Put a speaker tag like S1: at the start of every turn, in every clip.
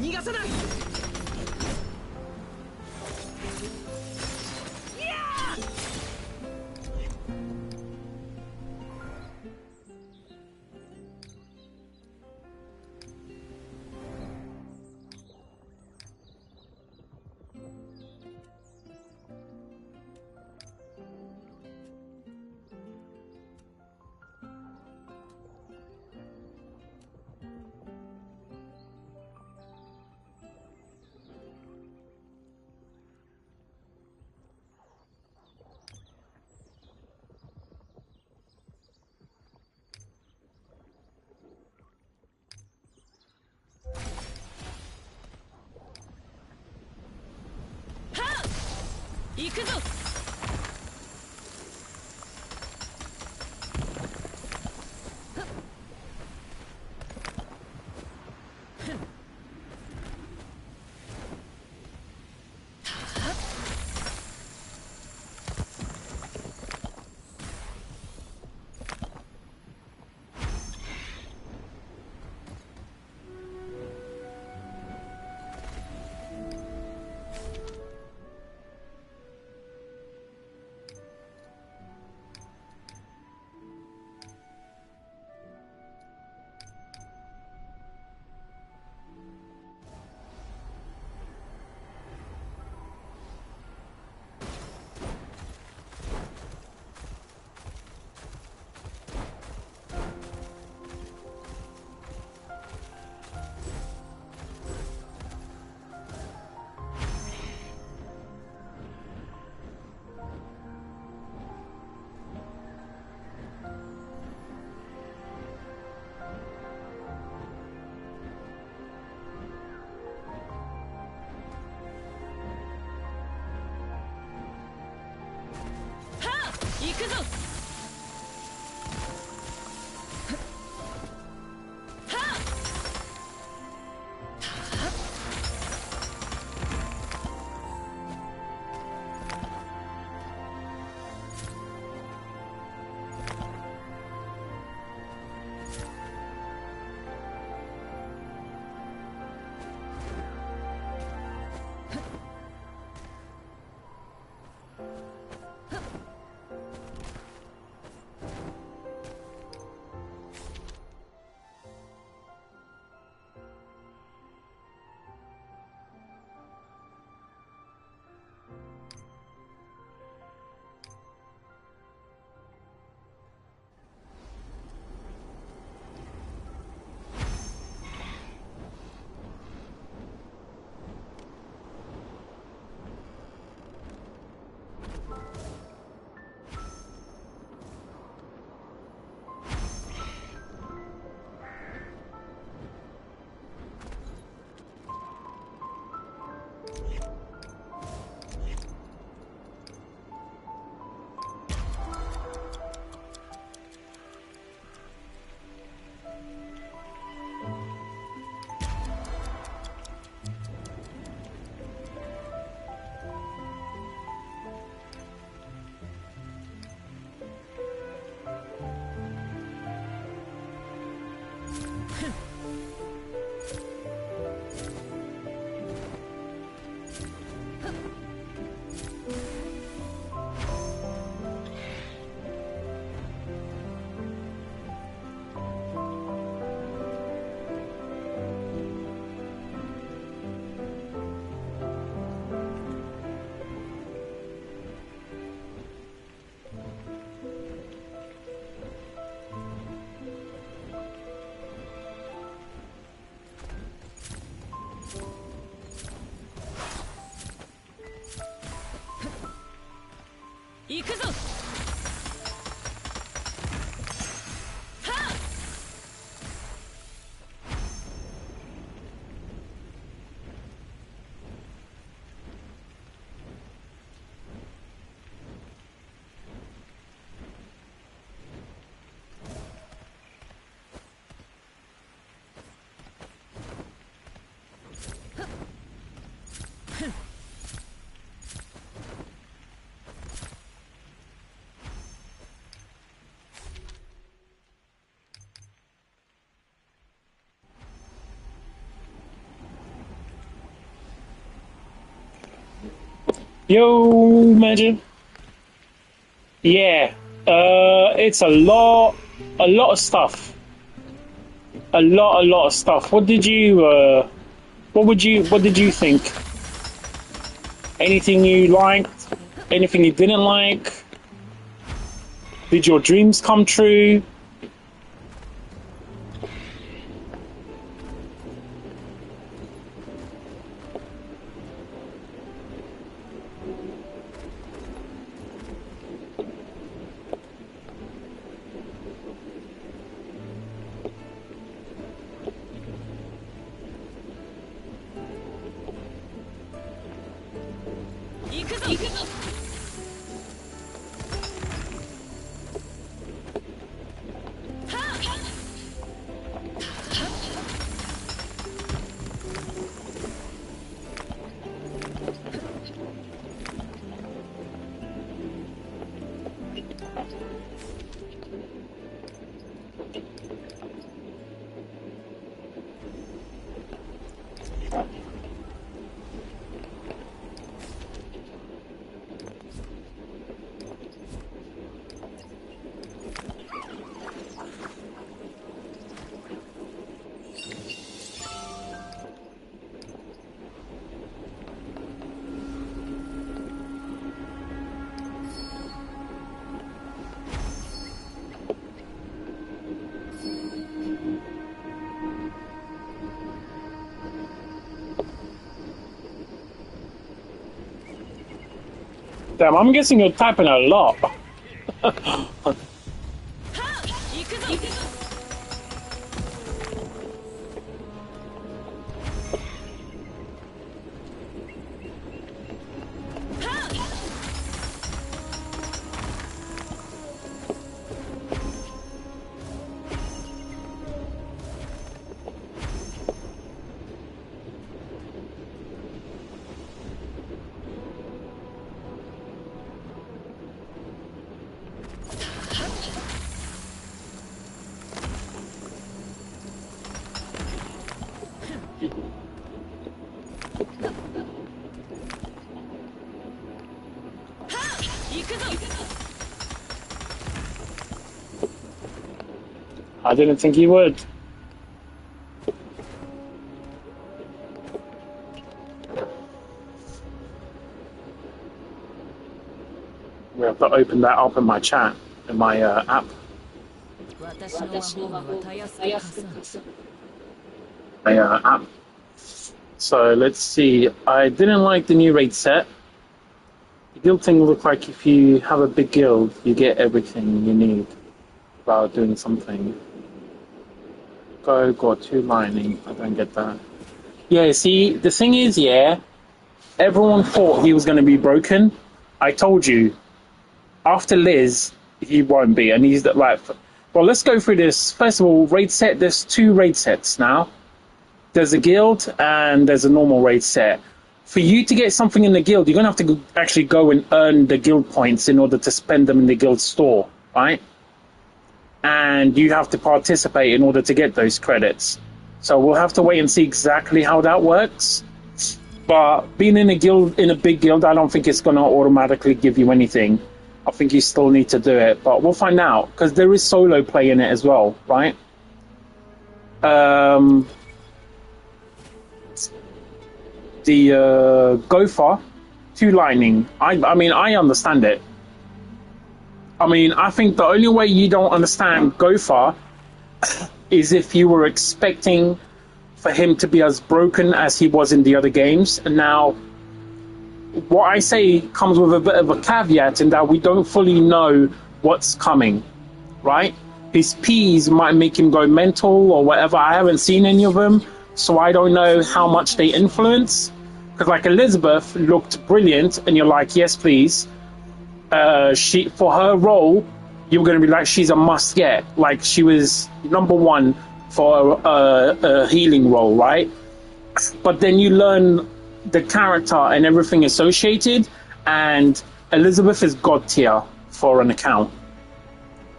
S1: 逃がさない。行くぞ。行くぞ。行くぞ。
S2: Yo, Imagine. Yeah, it's a lot of stuff. A lot of stuff. What did you, what did you think? Anything you liked? Anything you didn't like? Did your dreams come true? Damn, I'm guessing you're typing a lot. I didn't think he would. We have to open that up in my chat, in my app. My app. So let's see. I didn't like the new raid set. The guild thing looked like if you have a big guild, you get everything you need without doing something. Got 2 lining. I don't get that. Yeah, see, the thing is, yeah, everyone thought he was going to be broken. I told you, after Liz, he won't be. And he's like, well, let's go through this. First of all, raid set, there's 2 raid sets now. There's a guild and there's a normal raid set. For you to get something in the guild, you're going to have to actually go and earn the guild points in order to spend them in the guild store, right? And you have to participate in order to get those credits. So we'll have to wait and see exactly how that works. But being in a guild, in a big guild, I don't think it's going to automatically give you anything. I think you still need to do it, but we'll find out because there is solo play in it as well, right? The Gopher 2 lining. I mean, I understand it. I mean, I think the only way you don't understand Gopher is if you were expecting for him to be as broken as he was in the other games. And now, what I say comes with a bit of a caveat in that we don't fully know what's coming, right? His P's might make him go mental or whatever. I haven't seen any of them, so I don't know how much they influence. Because like Elizabeth looked brilliant, and you're like, yes, please. She, for her role, you were going to be like, she's a must get. Like, she was #1 for a healing role, right? But then you learn the character and everything associated, and Elizabeth is god tier for an account.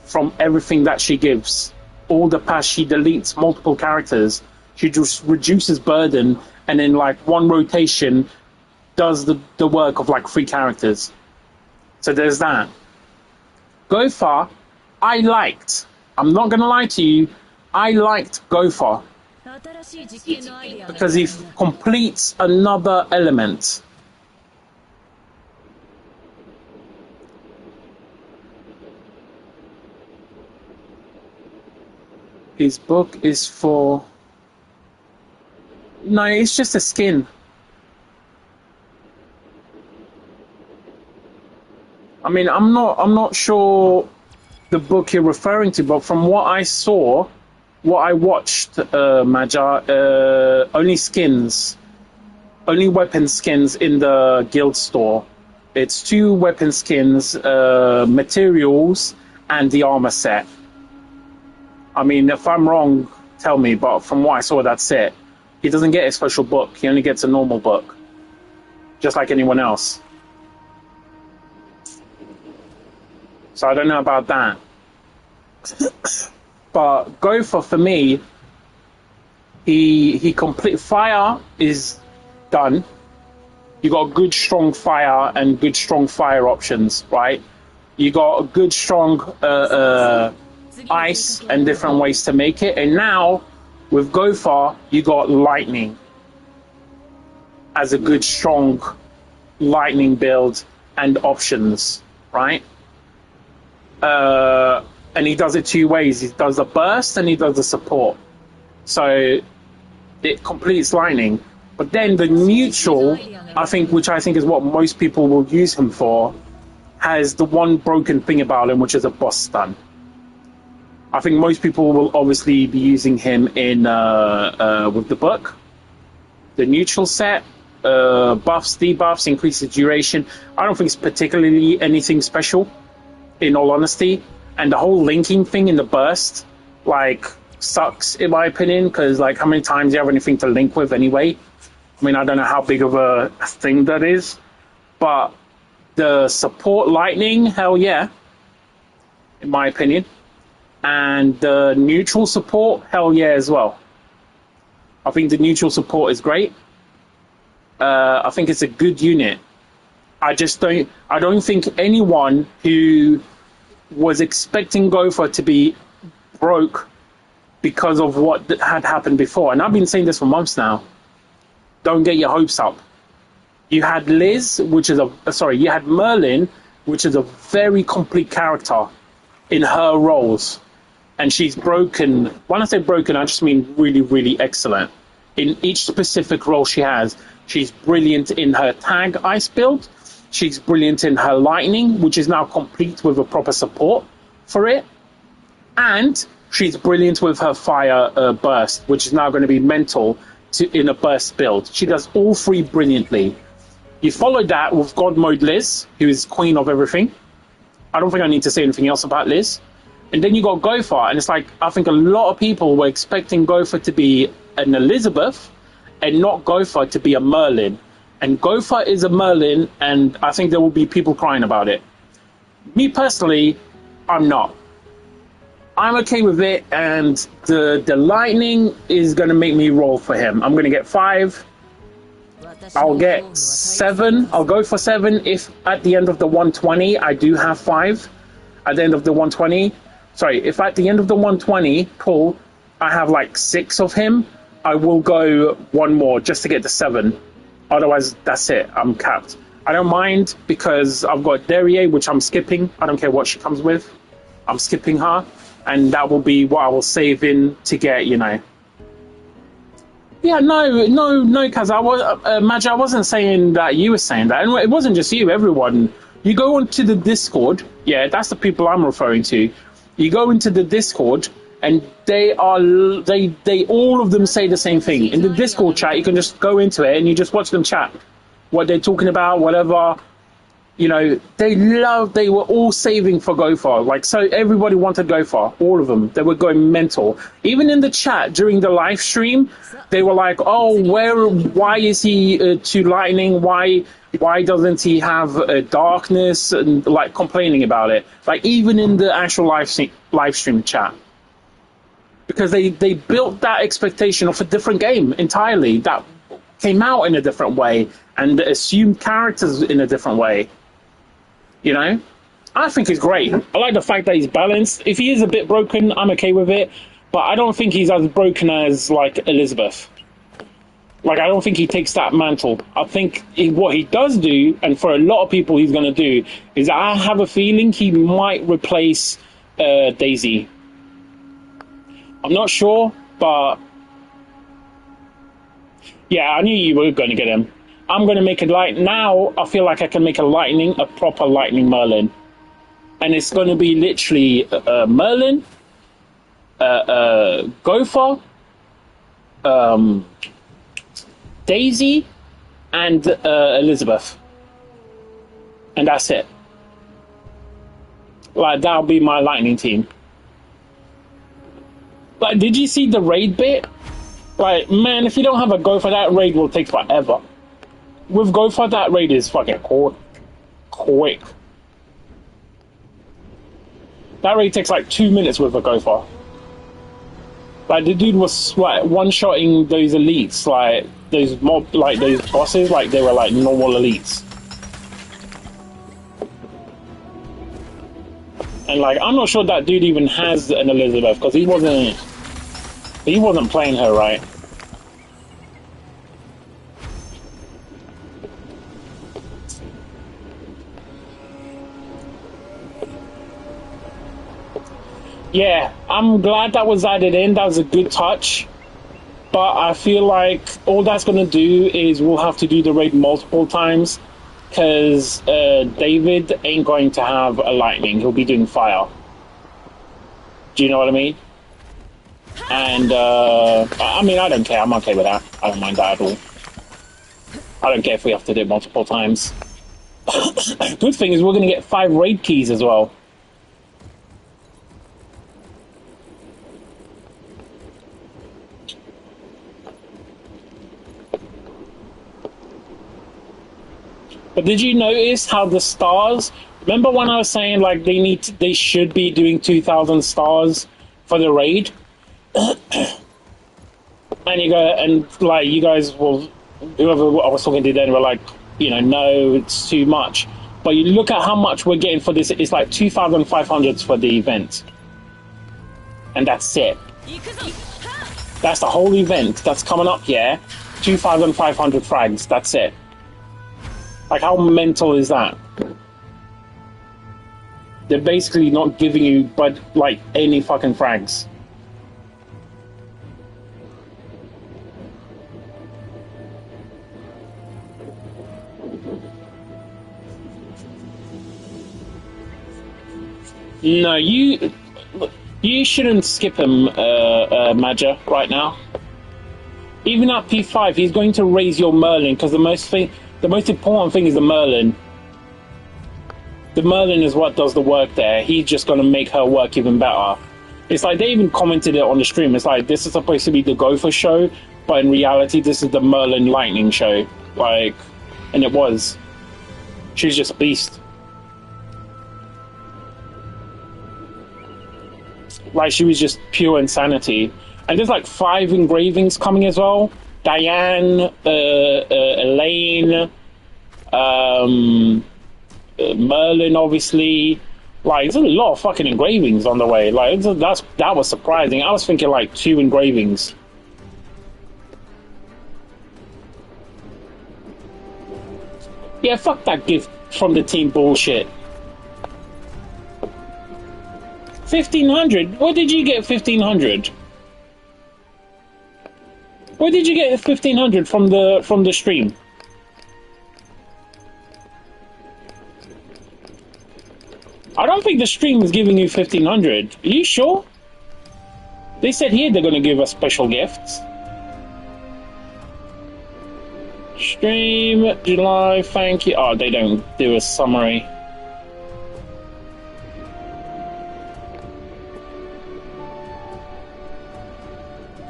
S2: From everything that she gives, all the past, she deletes multiple characters. She just reduces burden, and in like one rotation, does the work of like 3 characters. So there's that. Gopher, I liked. I'm not gonna lie to you, I liked Gopher because he completes another element. His book is for... No, it's just a skin. I mean, I'm not sure the book you're referring to, but from what I saw, what I watched, Maja, only skins, only weapon skins in the guild store. It's 2 weapon skins, materials, and the armor set. I mean, if I'm wrong, tell me, but from what I saw, that's it. He doesn't get a special book. He only gets a normal book, just like anyone else. So I don't know about that. But Gopher, for me, he complete... Fire is done. You got good, strong fire and good, strong fire options, right? You got a good, strong ice and different ways to make it. And now, with Gopher, you got lightning as a good, strong lightning build and options, right? And he does it 2 ways. He does the burst and he does the support. So it completes lightning. But then the neutral, I think, which I think is what most people will use him for, has the one broken thing about him, which is a boss stun. I think most people will obviously be using him in with the book. The neutral set, buffs, debuffs, increases duration. I don't think it's particularly anything special, in all honesty. And the whole linking thing in the burst, like, sucks in my opinion, because like, how many times do you have anything to link with anyway? I mean, I don't know how big of a thing that is, but the support lightning, hell yeah, in my opinion. And the neutral support, hell yeah as well. I think the neutral support is great. I think it's a good unit. I don't think anyone who was expecting Gopher to be broke because of what had happened before, and I've been saying this for months now, don't get your hopes up. You had Liz, which is you had Merlin, which is a very complete character in her roles. And she's broken. When I say broken, I just mean really, really excellent. In each specific role she has, she's brilliant in her tag ice build. She's brilliant in her lightning, which is now complete with a proper support for it. And she's brilliant with her fire burst, which is now going to be mental in a burst build. She does all 3 brilliantly. You follow that with God Mode Liz, who is queen of everything. I don't think I need to say anything else about Liz. And then you got Gopher, and it's like, I think a lot of people were expecting Gopher to be an Elizabeth and not Gopher to be a Merlin. And Gopher is a Merlin, and I think there will be people crying about it. Me personally, I'm not. I'm okay with it, and the lightning is going to make me roll for him. I'm going to get 5. I'll get 7. I'll go for 7 if at the end of the 120 I do have 5. At the end of the 120, if at the end of the 120 pull I have like 6 of him, I will go 1 more just to get the 7. Otherwise, that's it. I'm capped. I don't mind because I've got Derriere, which I'm skipping. I don't care what she comes with. I'm skipping her. And that will be what I will save in to get, you know. Yeah, no, Kaz, I wasn't saying that you were saying that. And it wasn't just you, everyone. You go onto the Discord. Yeah, that's the people I'm referring to. You go into the Discord, and they all of them say the same thing. In the Discord chat, you can just go into it and you just watch them chat. What they're talking about, whatever. You know, they were all saving for Gopher. Like, so everybody wanted Gopher. All of them. They were going mental. Even in the chat during the live stream, they were like, oh, why is he too lightning? Why doesn't he have darkness? And like complaining about it. Like, even in the actual live stream chat. Because they built that expectation of a different game entirely. That came out in a different way. and assume characters in a different way. You know, I think it's great. I like the fact that he's balanced. If he is a bit broken, I'm okay with it, but I don't think he's as broken as like Elizabeth. Like, I don't think he takes that mantle. I think what he does do, and for a lot of people he's going to do, is I have a feeling he might replace Daisy. I'm not sure, but yeah, I knew you were going to get him. I'm going to make it light. Now I feel like I can make a proper lightning Merlin. And it's going to be literally Merlin, Gopher, Daisy, and Elizabeth. And that's it. Like, that'll be my lightning team. Like, did you see the raid bit? Like, man, if you don't have a Gopher, that raid will take forever. With Gopher, that raid is fucking quick. That raid takes like 2 minutes with a Gopher. Like, the dude was like one-shotting those elites, like those those bosses, like they were like normal elites. And like, I'm not sure that dude even has an Elizabeth because he wasn't playing her right. Yeah, I'm glad that was added in. That was a good touch. But I feel like all that's going to do is we'll have to do the raid multiple times because David ain't going to have a lightning. He'll be doing fire. Do you know what I mean? And, I mean, I don't care. I'm okay with that. I don't mind that at all. I don't care if we have to do it multiple times. Good thing is we're going to get 5 raid keys as well. But did you notice how the stars? Remember when I was saying like they should be doing 2,000 stars for the raid? And you guys will, whoever I was talking to then were like, you know, no, it's too much. But you look at how much we're getting for this. It's like 2,500 for the event, and that's it. That's the whole event that's coming up. Yeah, 2,500 frags. That's it. Like, how mental is that? They're basically not giving you, but like, any fucking frags. No, you shouldn't skip him, Maja, right now. Even at P5, he's going to raise your Merlin because the most important thing is the Merlin. The Merlin is what does the work there. He's just going to make her work even better. It's like they even commented it on the stream. It's like, this is supposed to be the Gopher show, but in reality, this is the Merlin Lightning show. Like, and it was. She's just beast. Like, she was just pure insanity. And there's like 5 engravings coming as well. Diane, Elaine, Merlin, obviously. Like, there's a lot of fucking engravings on the way. Like, that was surprising. I was thinking like 2 engravings. Yeah, fuck that gift from the team bullshit. 1,500? Where did you get 1,500? Where did you get 1,500 from the stream? I don't think the stream is giving you 1,500. Are you sure? They said here they're going to give us special gifts. Stream, July, thank you. Oh, they don't do a summary.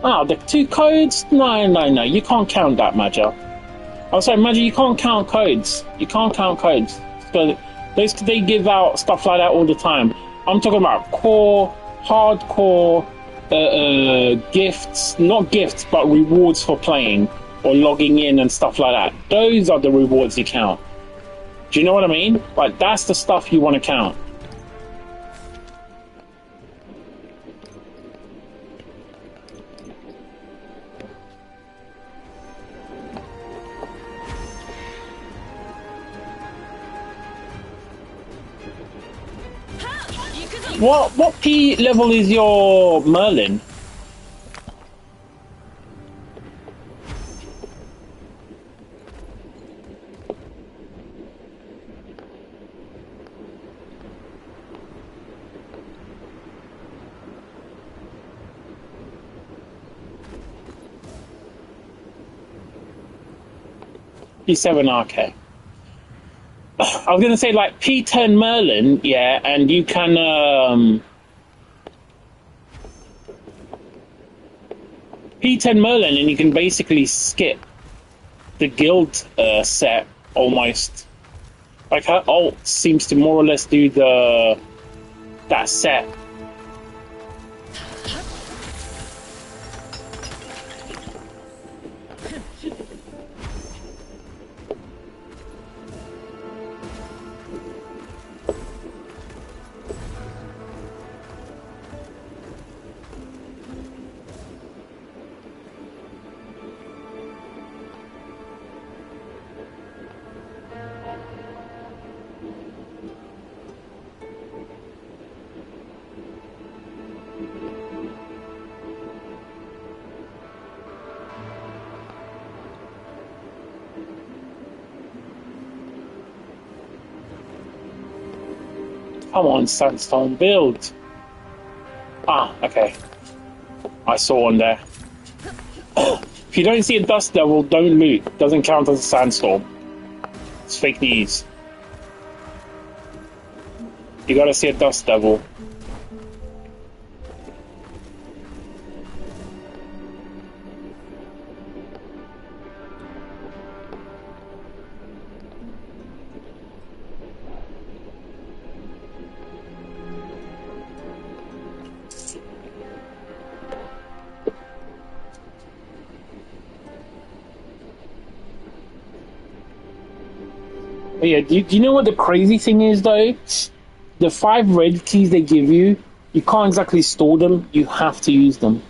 S2: Oh, the 2 codes? No, you can't count that, Maja. I was saying, Maja, you can't count codes. You can't count codes. But they give out stuff like that all the time. I'm talking about core, hardcore, gifts, not gifts, but rewards for playing. or logging in and stuff like that. Those are the rewards you count. Do you know what I mean? Like, that's the stuff you want to count. What P level is your Merlin? P7 RK. I was gonna say like P10 Merlin, yeah, and you can P10 Merlin, and you can basically skip the guild set almost. Like her ult seems to more or less do that set. Come on, sandstone build. Ah, okay. I saw one there. If you don't see a dust devil, don't loot. Doesn't count as a sandstorm. It's fake news. You gotta see a dust devil. Yeah, do you know what the crazy thing is though? The 5 red keys they give you, you can't exactly store them, you have to use them.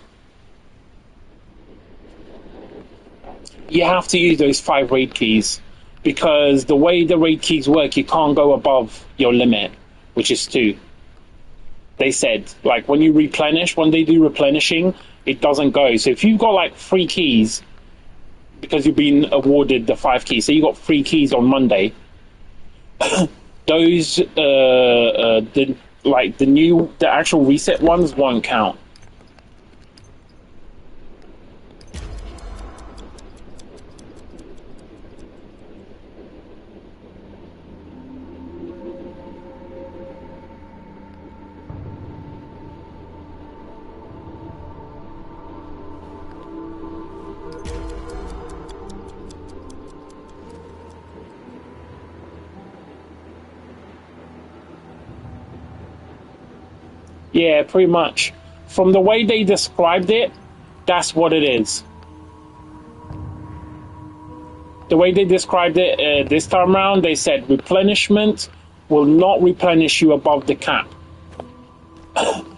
S2: You have to use those 5 raid keys, because the way the raid keys work, you can't go above your limit, which is 2. They said, like, when you replenish, when they do replenishing, it doesn't go. So if you've got like 3 keys, because you've been awarded the 5 keys, so you got 3 keys on Monday, those the actual reset ones won't count. Yeah, pretty much. From the way they described it, that's what it is. The way they described it this time around, they said replenishment will not replenish you above the cap.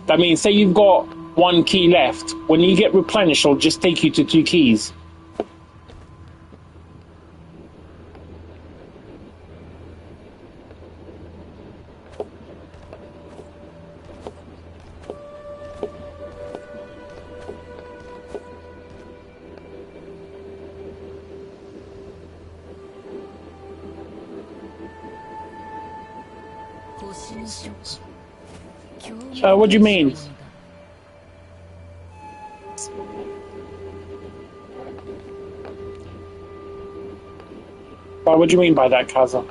S2: That means, say you've got 1 key left, when you get replenished, it'll just take you to 2 keys. What do you mean? What do you mean by that, Kaza?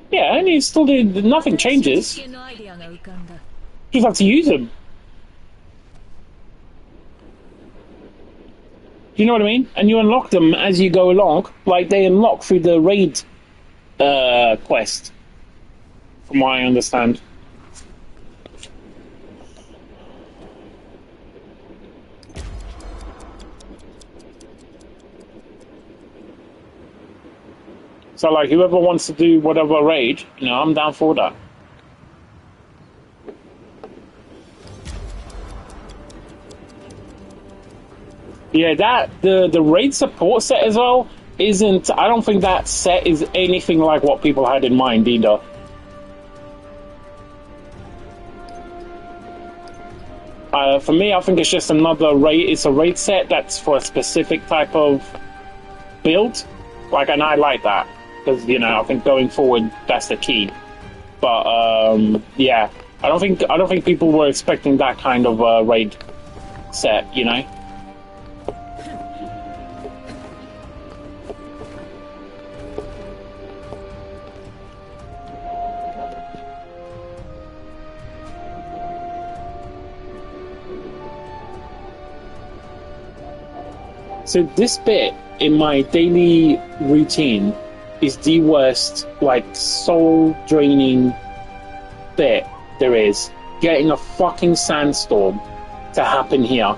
S2: Yeah, and you still do, nothing changes. You just have to use them. You know what I mean? And you unlock them as you go along, like they unlock through the raid quest, from what I understand. So, like, whoever wants to do whatever raid, you know, I'm down for that. Yeah, the raid support set as well isn't. I don't think that set is anything like what people had in mind either. For me, I think it's just another raid. It's a raid set that's for a specific type of build. Like, and I like that because, you know, I think going forward that's the key. But yeah, I don't think people were expecting that kind of raid set, you know. So this bit in my daily routine is the worst, like, soul-draining bit there is. Getting a fucking sandstorm to happen here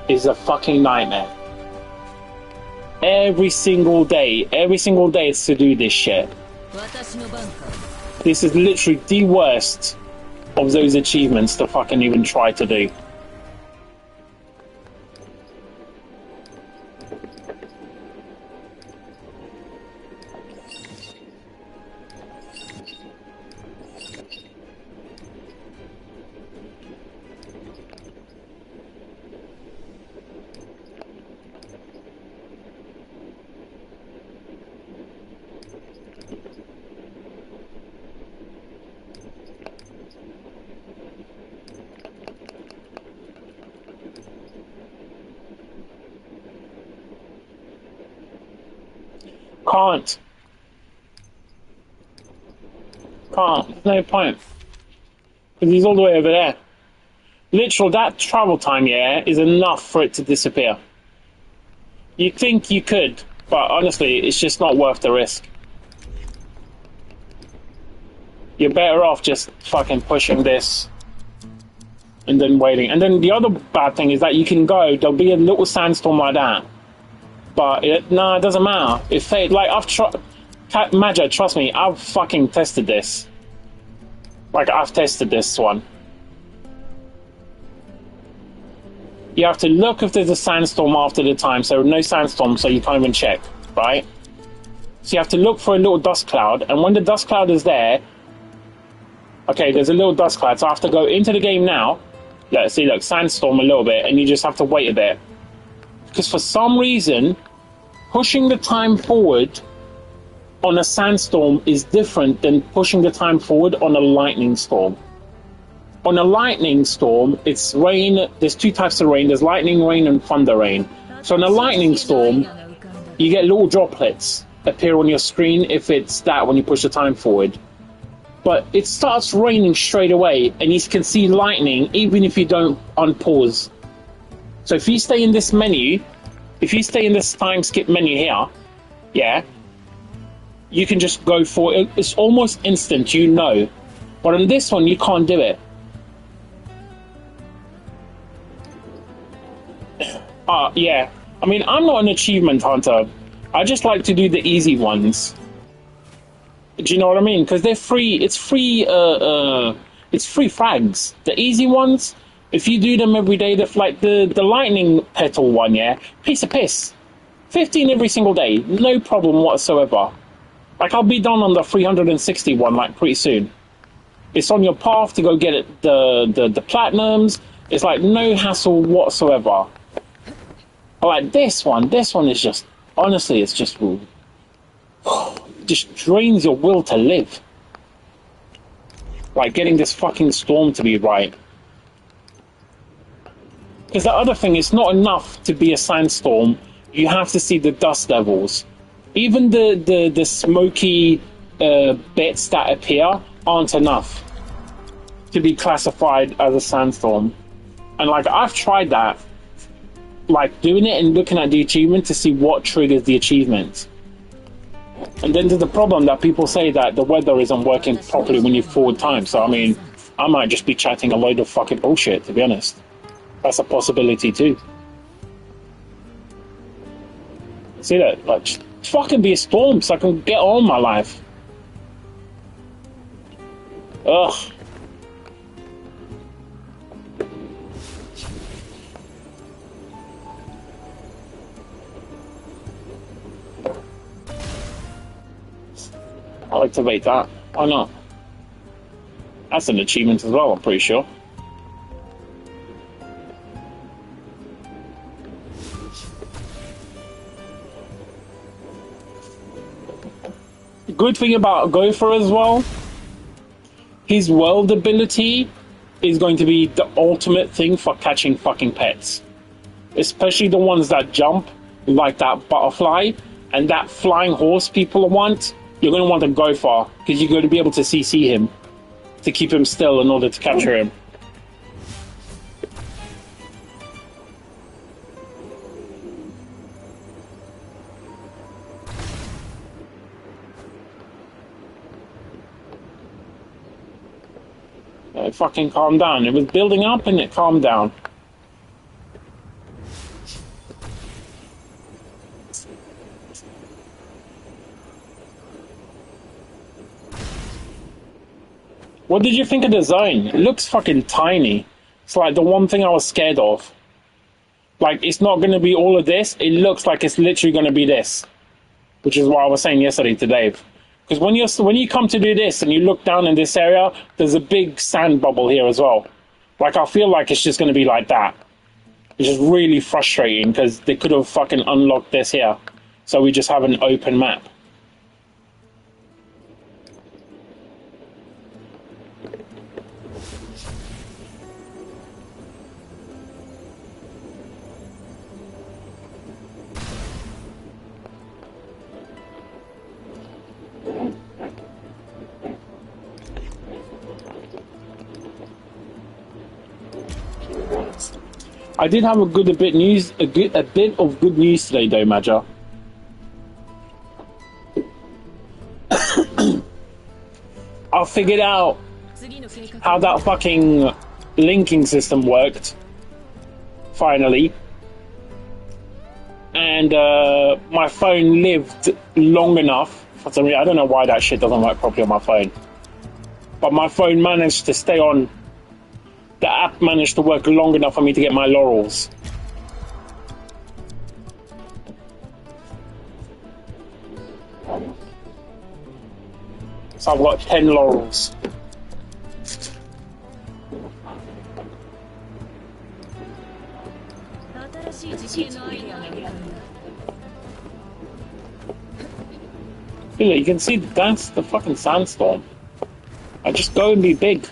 S2: is a fucking nightmare. Every single day is to do this shit. This is literally the worst of those achievements to fucking even try to do. Can't. There's no point. Because he's all the way over there. Literal, that travel time, yeah, is enough for it to disappear. You think you could, but honestly, it's just not worth the risk. You're better off just fucking pushing this and then waiting. And then the other bad thing is that you can go, there'll be a little sandstorm like that. But it doesn't matter. Like, I've tried, Maja, trust me, I've fucking tested this. Like, I've tested this one. You have to look if there's a sandstorm after the time, so no sandstorm, so you can't even check, right? So you have to look for a little dust cloud, and when the dust cloud is there, okay, there's a little dust cloud, so I have to go into the game now. Let's see, look, sandstorm a little bit, and you just have to wait a bit. Because for some reason, pushing the time forward on a sandstorm is different than pushing the time forward on a lightning storm. On a lightning storm, it's rain. There's two types of rain. There's lightning rain and thunder rain. So in a lightning storm, you get little droplets appear on your screen if it's that when you push the time forward. But it starts raining straight away, and you can see lightning even if you don't unpause. So if you stay in this menu, if you stay in this time skip menu here, yeah, you can just go for it. It's almost instant, you know. But on this one, you can't do it. Yeah. I mean, I'm not an achievement hunter. I just like to do the easy ones. Do you know what I mean? Because they're free. It's free. It's free frags. The easy ones, if you do them every day, like the lightning petal one, yeah, piece of piss. 15 every single day, no problem whatsoever. Like, I'll be done on the 360 one, like, pretty soon. It's on your path to go get it, the platinums. It's like no hassle whatsoever. Like this one is just, honestly, it's just drains your will to live. Like getting this fucking storm to be right. Because the other thing, it's not enough to be a sandstorm. You have to see the dust levels. Even the smoky bits that appear aren't enough to be classified as a sandstorm. And like, I've tried that. like doing it and looking at the achievement to see what triggers the achievement. And then there's the problem that people say that the weather isn't working properly when you forward time. So I mean, I might just be chatting a load of fucking bullshit, to be honest. That's a possibility too. See that? Like, just fucking be a storm so I can get on my life. Ugh. I'll activate that. Why not? That's an achievement as well, I'm pretty sure. The good thing about Gopher as well, his world ability is going to be the ultimate thing for catching fucking pets. Especially the ones that jump, like that butterfly, and that flying horse people want. You're going to want to go far, because you're going to be able to CC him, to keep him still in order to capture him. It fucking calmed down. It was building up and it calmed down. What did you think of the zone? It looks fucking tiny. It's like the one thing I was scared of. Like, it's not going to be all of this. It looks like it's literally going to be this. Which is what I was saying yesterday to Dave. Because when you come to do this and you look down in this area, there's a big sand bubble here as well. Like, I feel like it's just going to be like that. It's just really frustrating because they could have fucking unlocked this here. So we just have an open map. I did have a bit of good news today, though, Maja. I figured out how that fucking linking system worked. Finally. And my phone lived long enough. For some reason, I don't know why that shit doesn't work properly on my phone. But my phone managed to stay on. The app managed to work long enough for me to get my laurels. So I've got 10 laurels. You can see that's the fucking sandstorm. I just go and be big.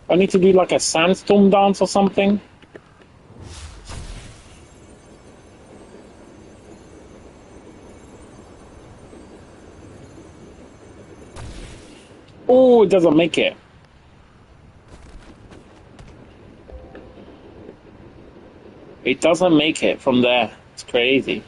S2: I need to do like a sandstorm dance or something. Oh, it doesn't make it. It doesn't make it from there. It's crazy.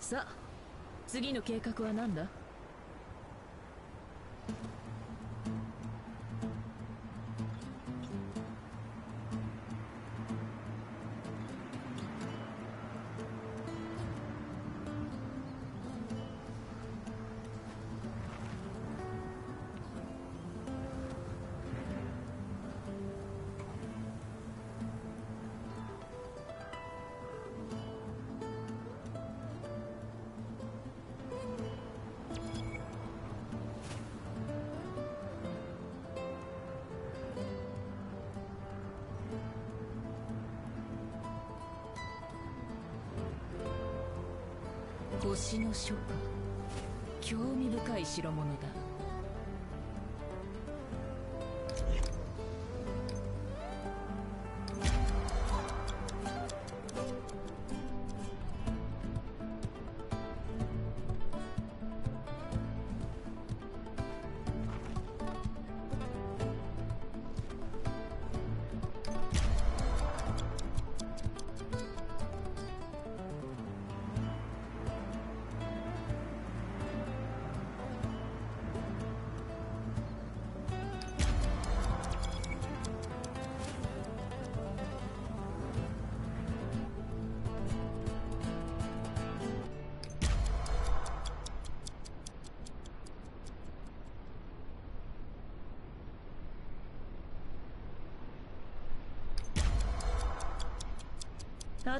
S1: さあ、次の計画は何だ？星の書か。興味深い代物だ。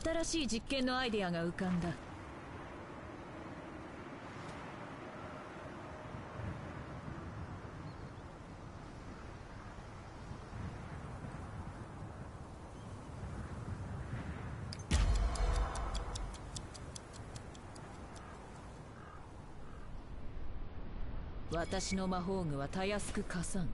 S1: 新しい実験のアイデアが浮かんだ。私の魔法具はたやすく加算。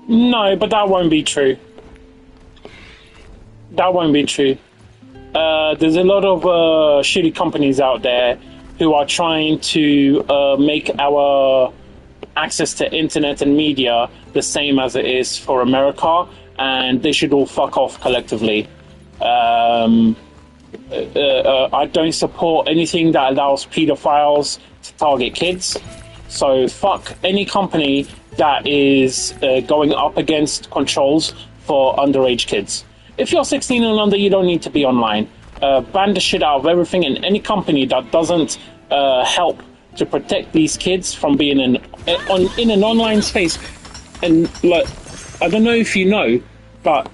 S2: No, but that won't be true. That won't be true. There's a lot of shitty companies out there who are trying to make our access to internet and media the same as it is for America, and they should all fuck off collectively. I don't support anything that allows pedophiles to target kids, so fuck any company that is going up against controls for underage kids. If you're 16 and under, you don't need to be online. Ban the shit out of everything, and any company that doesn't help to protect these kids from being in an online space. And like, I don't know if you know, but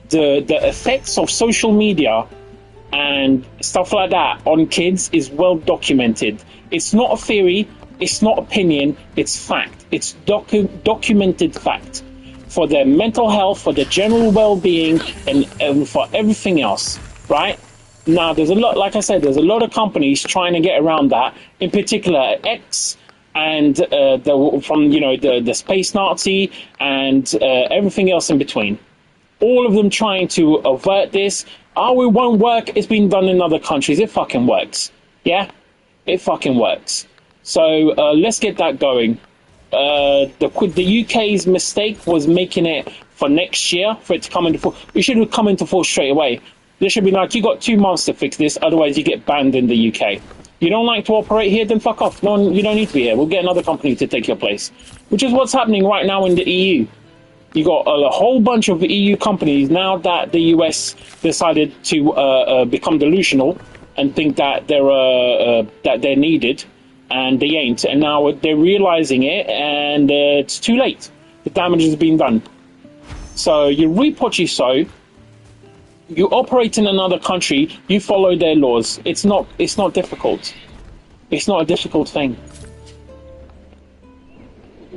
S2: the effects of social media and stuff like that on kids is well documented. It's not a theory, it's not opinion, it's fact. It's documented fact for their mental health, for their general well-being, and for everything else, right? Now, there's a lot, like I said, there's a lot of companies trying to get around that, in particular X and the space Nazi and everything else in between. All of them trying to avert this. Oh, it won't work. It's been done in other countries. It fucking works. Yeah, it fucking works. So let's get that going. The UK's mistake was making it for next year for it to come into force. It should have come into force straight away. There should be like, you got 2 months to fix this, otherwise you get banned in the UK. You don't like to operate here, then fuck off. No, you don't need to be here. We'll get another company to take your place, which is what's happening right now in the EU. You got a whole bunch of EU companies now that the US decided to become delusional and think that they're needed, and they ain't. And now they're realizing it, and it's too late. The damage has been done. So you reap what you sow. You operate in another country. You follow their laws. It's not difficult. It's not a difficult thing.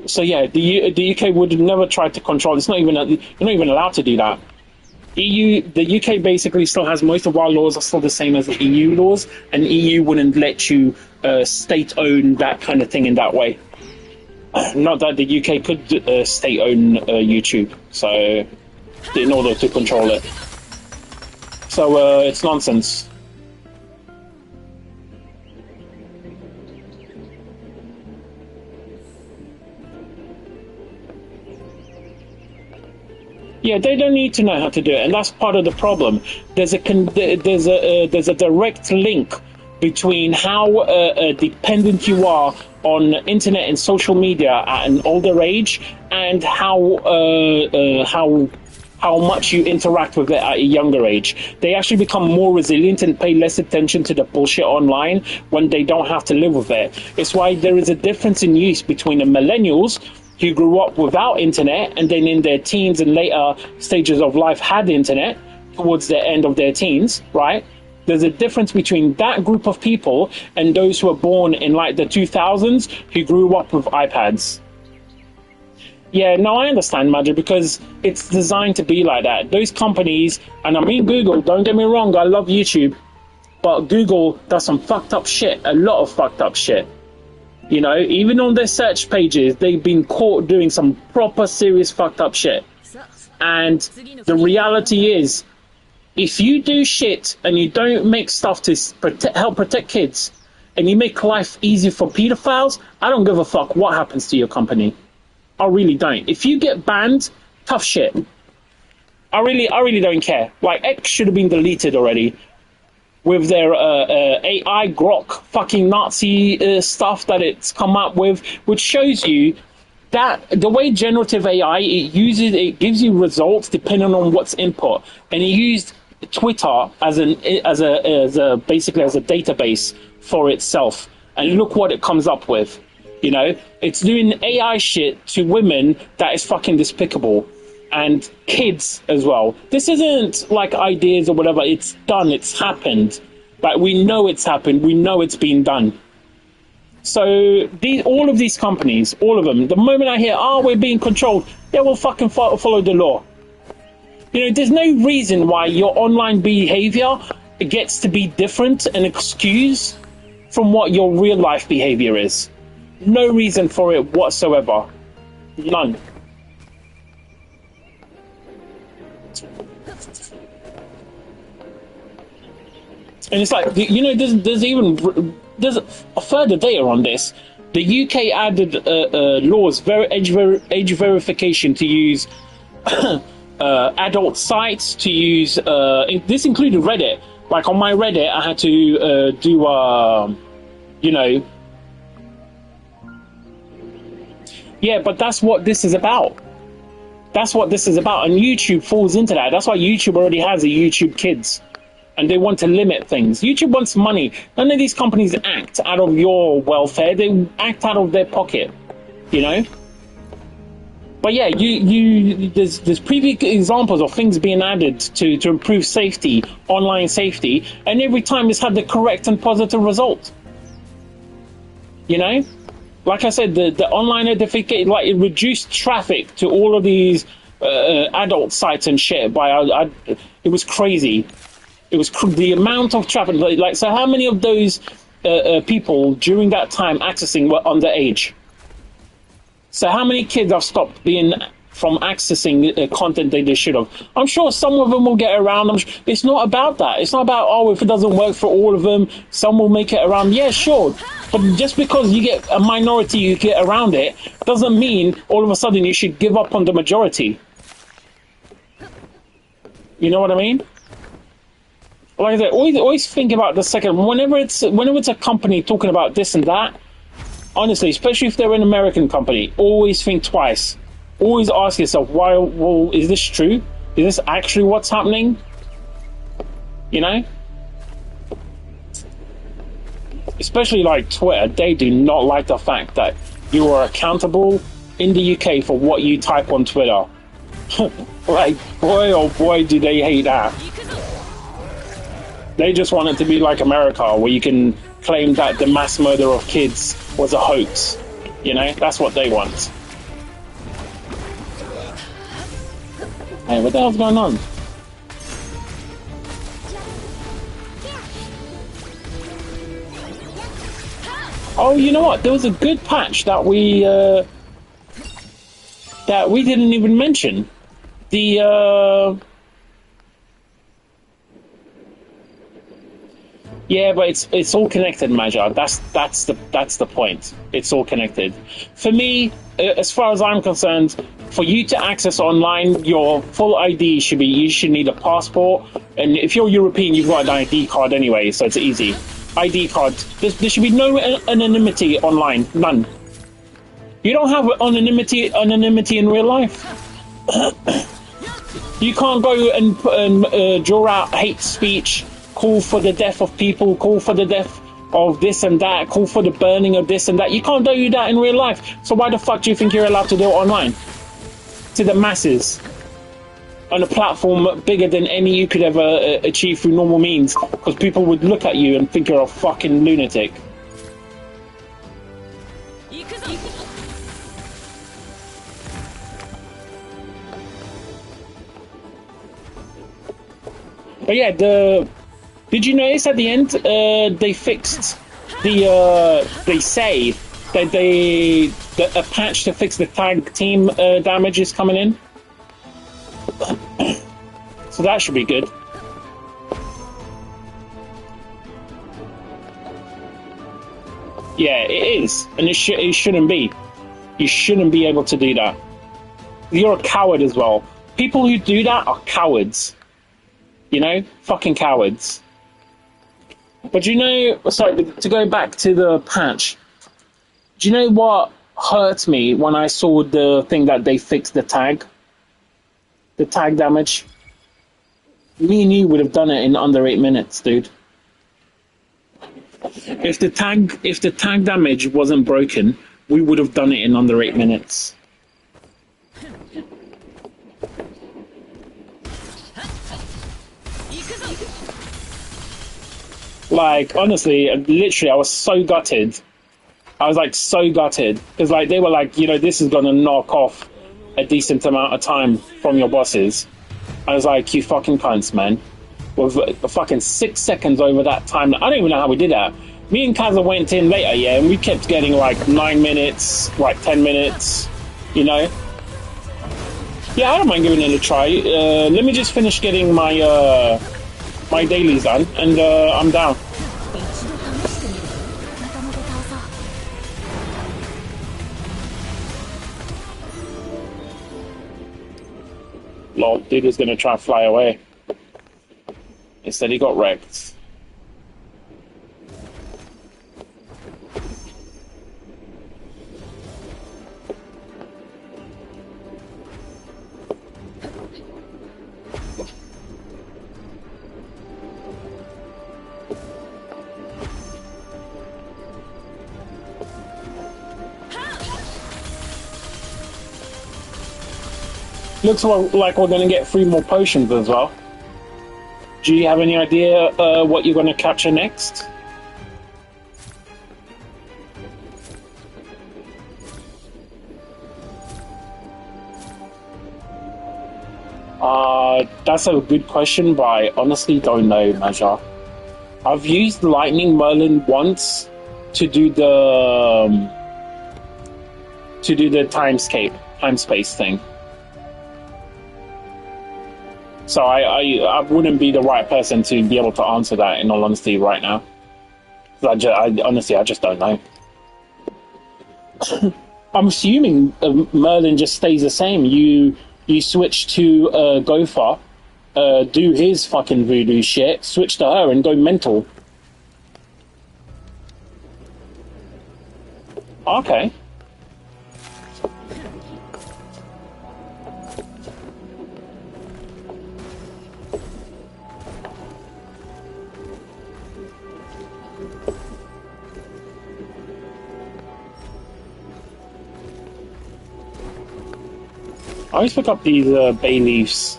S2: So yeah, the UK would never try to control. It's not even you're not even allowed to do that. The UK basically still has most of our laws are still the same as the EU laws, and EU wouldn't let you state-own that kind of thing in that way. Not that the UK could state-own YouTube, so in order to control it. So it's nonsense. Yeah, they don't need to know how to do it, and that's part of the problem. There's a direct link between how dependent you are on internet and social media at an older age, and how much you interact with it at a younger age. They actually become more resilient and pay less attention to the bullshit online when they don't have to live with it. It's why there is a difference in use between the millennials who grew up without internet and then in their teens and later stages of life had internet towards the end of their teens, right? There's a difference between that group of people and those who were born in like the 2000s who grew up with iPads. Yeah, no, I understand, Magic, because it's designed to be like that. Those companies, and I mean Google, don't get me wrong, I love YouTube, but Google does some fucked up shit, a lot of fucked up shit. You know, even on their search pages, they've been caught doing some proper serious fucked up shit. And the reality is, if you do shit and you don't make stuff to help protect kids, and you make life easy for pedophiles, I don't give a fuck what happens to your company. I really don't. If you get banned, tough shit. I really don't care. Like, X should have been deleted already with their AI grok fucking Nazi stuff that it's come up with, which shows you that the way generative AI, it gives you results depending on what's input. And it used Twitter as basically as a database for itself. And look what it comes up with. You know, it's doing AI shit to women that is fucking despicable, and kids as well. This isn't like ideas or whatever. It's done. It's happened. Like, we know it's happened. We know it's been done. So all of these companies, all of them, the moment I hear, oh, we're being controlled, they will fucking follow the law. You know, there's no reason why your online behavior gets to be different and excused from what your real life behavior is. No reason for it whatsoever. None. And it's like, you know, there's a further data on this. The UK added laws, age verification to use adult sites, to use, this included Reddit. Like on my Reddit, I had to do, you know, yeah, but that's what this is about. That's what this is about. And YouTube falls into that. That's why YouTube already has a YouTube Kids. And they want to limit things. YouTube wants money. None of these companies act out of your welfare. They act out of their pocket, you know? But yeah, there's previous examples of things being added to improve safety, online safety. And every time it's had the correct and positive result. You know? Like I said, the online notification, like, it reduced traffic to all of these adult sites and shit. It was crazy. It was the amount of traffic. Like, so how many of those people during that time accessing were underage? So how many kids have stopped being from accessing content they should have. I'm sure some of them will get around. It's not about that. It's not about, oh, if it doesn't work for all of them, some will make it around. Yeah, sure. But just because you get a minority, you get around it, doesn't mean all of a sudden you should give up on the majority. You know what I mean? Like I said, always think about the second. Whenever it's a company talking about this and that, honestly, especially if they're an American company, always think twice. Always ask yourself, why? Well, is this true? Is this actually what's happening? You know? Especially like Twitter, they do not like the fact that you are accountable in the UK for what you type on Twitter. Like, boy, oh boy, do they hate that. They just want it to be like America, where you can claim that the mass murder of kids was a hoax. You know, that's what they want. Hey, what the hell's going on? Oh, you know what? There was a good patch that we didn't even mention. Yeah, but it's all connected, Major. That's the point. It's all connected. For me, as far as I'm concerned, for you to access online, your full ID you should need a passport, and if you're European, you've got an ID card anyway, so it's easy. ID card. There should be no anonymity online. None. You don't have anonymity in real life. You can't go and draw out hate speech, call for the death of people, call for the death of this and that, call for the burning of this and that. You can't do that in real life. So why the fuck do you think you're allowed to do it online? To the masses. On a platform bigger than any you could ever achieve through normal means. Because people would look at you and think you're a fucking lunatic. But yeah, did you notice at the end they fixed they say that a patch to fix the tag team damage is coming in, so that should be good. Yeah, it is, and it shouldn't be. You shouldn't be able to do that. You're a coward as well. People who do that are cowards. You know, fucking cowards. But you know, sorry, to go back to the patch, do you know what hurt me when I saw the thing that they fixed the tag damage? Me and you would have done it in under 8 minutes, dude. If the tag damage wasn't broken, we would have done it in under 8 minutes. Like, honestly, literally, I was so gutted. I was, like, so gutted. Because, like, they were like, you know, this is going to knock off a decent amount of time from your bosses. I was like, you fucking cunts, man. With fucking 6 seconds over that time. I don't even know how we did that. Me and Kaza went in later, yeah, and we kept getting, like, 9 minutes, like, 10 minutes, you know? Yeah, I don't mind giving it a try. Let me just finish getting my, my dailies done, and I'm down. Lol, dude was gonna try and fly away. Instead he got wrecked. Looks like we're going to get 3 more potions as well. Do you have any idea what you're going to capture next? That's a good question, but I honestly don't know, Major. I've used Lightning Merlin once to do the time space thing. So I wouldn't be the right person to be able to answer that, in all honesty, right now. Honestly, I just don't know. I'm assuming Merlin just stays the same. You switch to Gopher, do his fucking voodoo shit, switch to her, and go mental. Okay. I always pick up these bay leaves.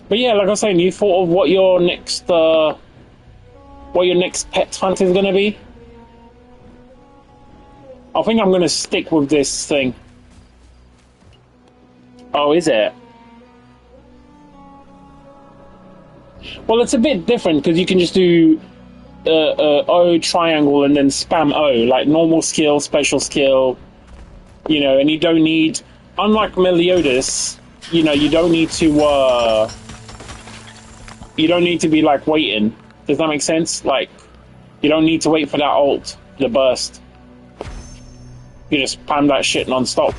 S2: But yeah, like I was saying, you thought of what your next pet hunt is gonna be? I think I'm gonna stick with this thing. Oh, is it? Well, it's a bit different because you can just do O triangle and then spam O, like normal skill, special skill, you know, and you don't need, unlike Meliodas, you know, you don't need to be like waiting. Does that make sense? Like, you don't need to wait for that ult, the burst. You just spam that shit non-stop.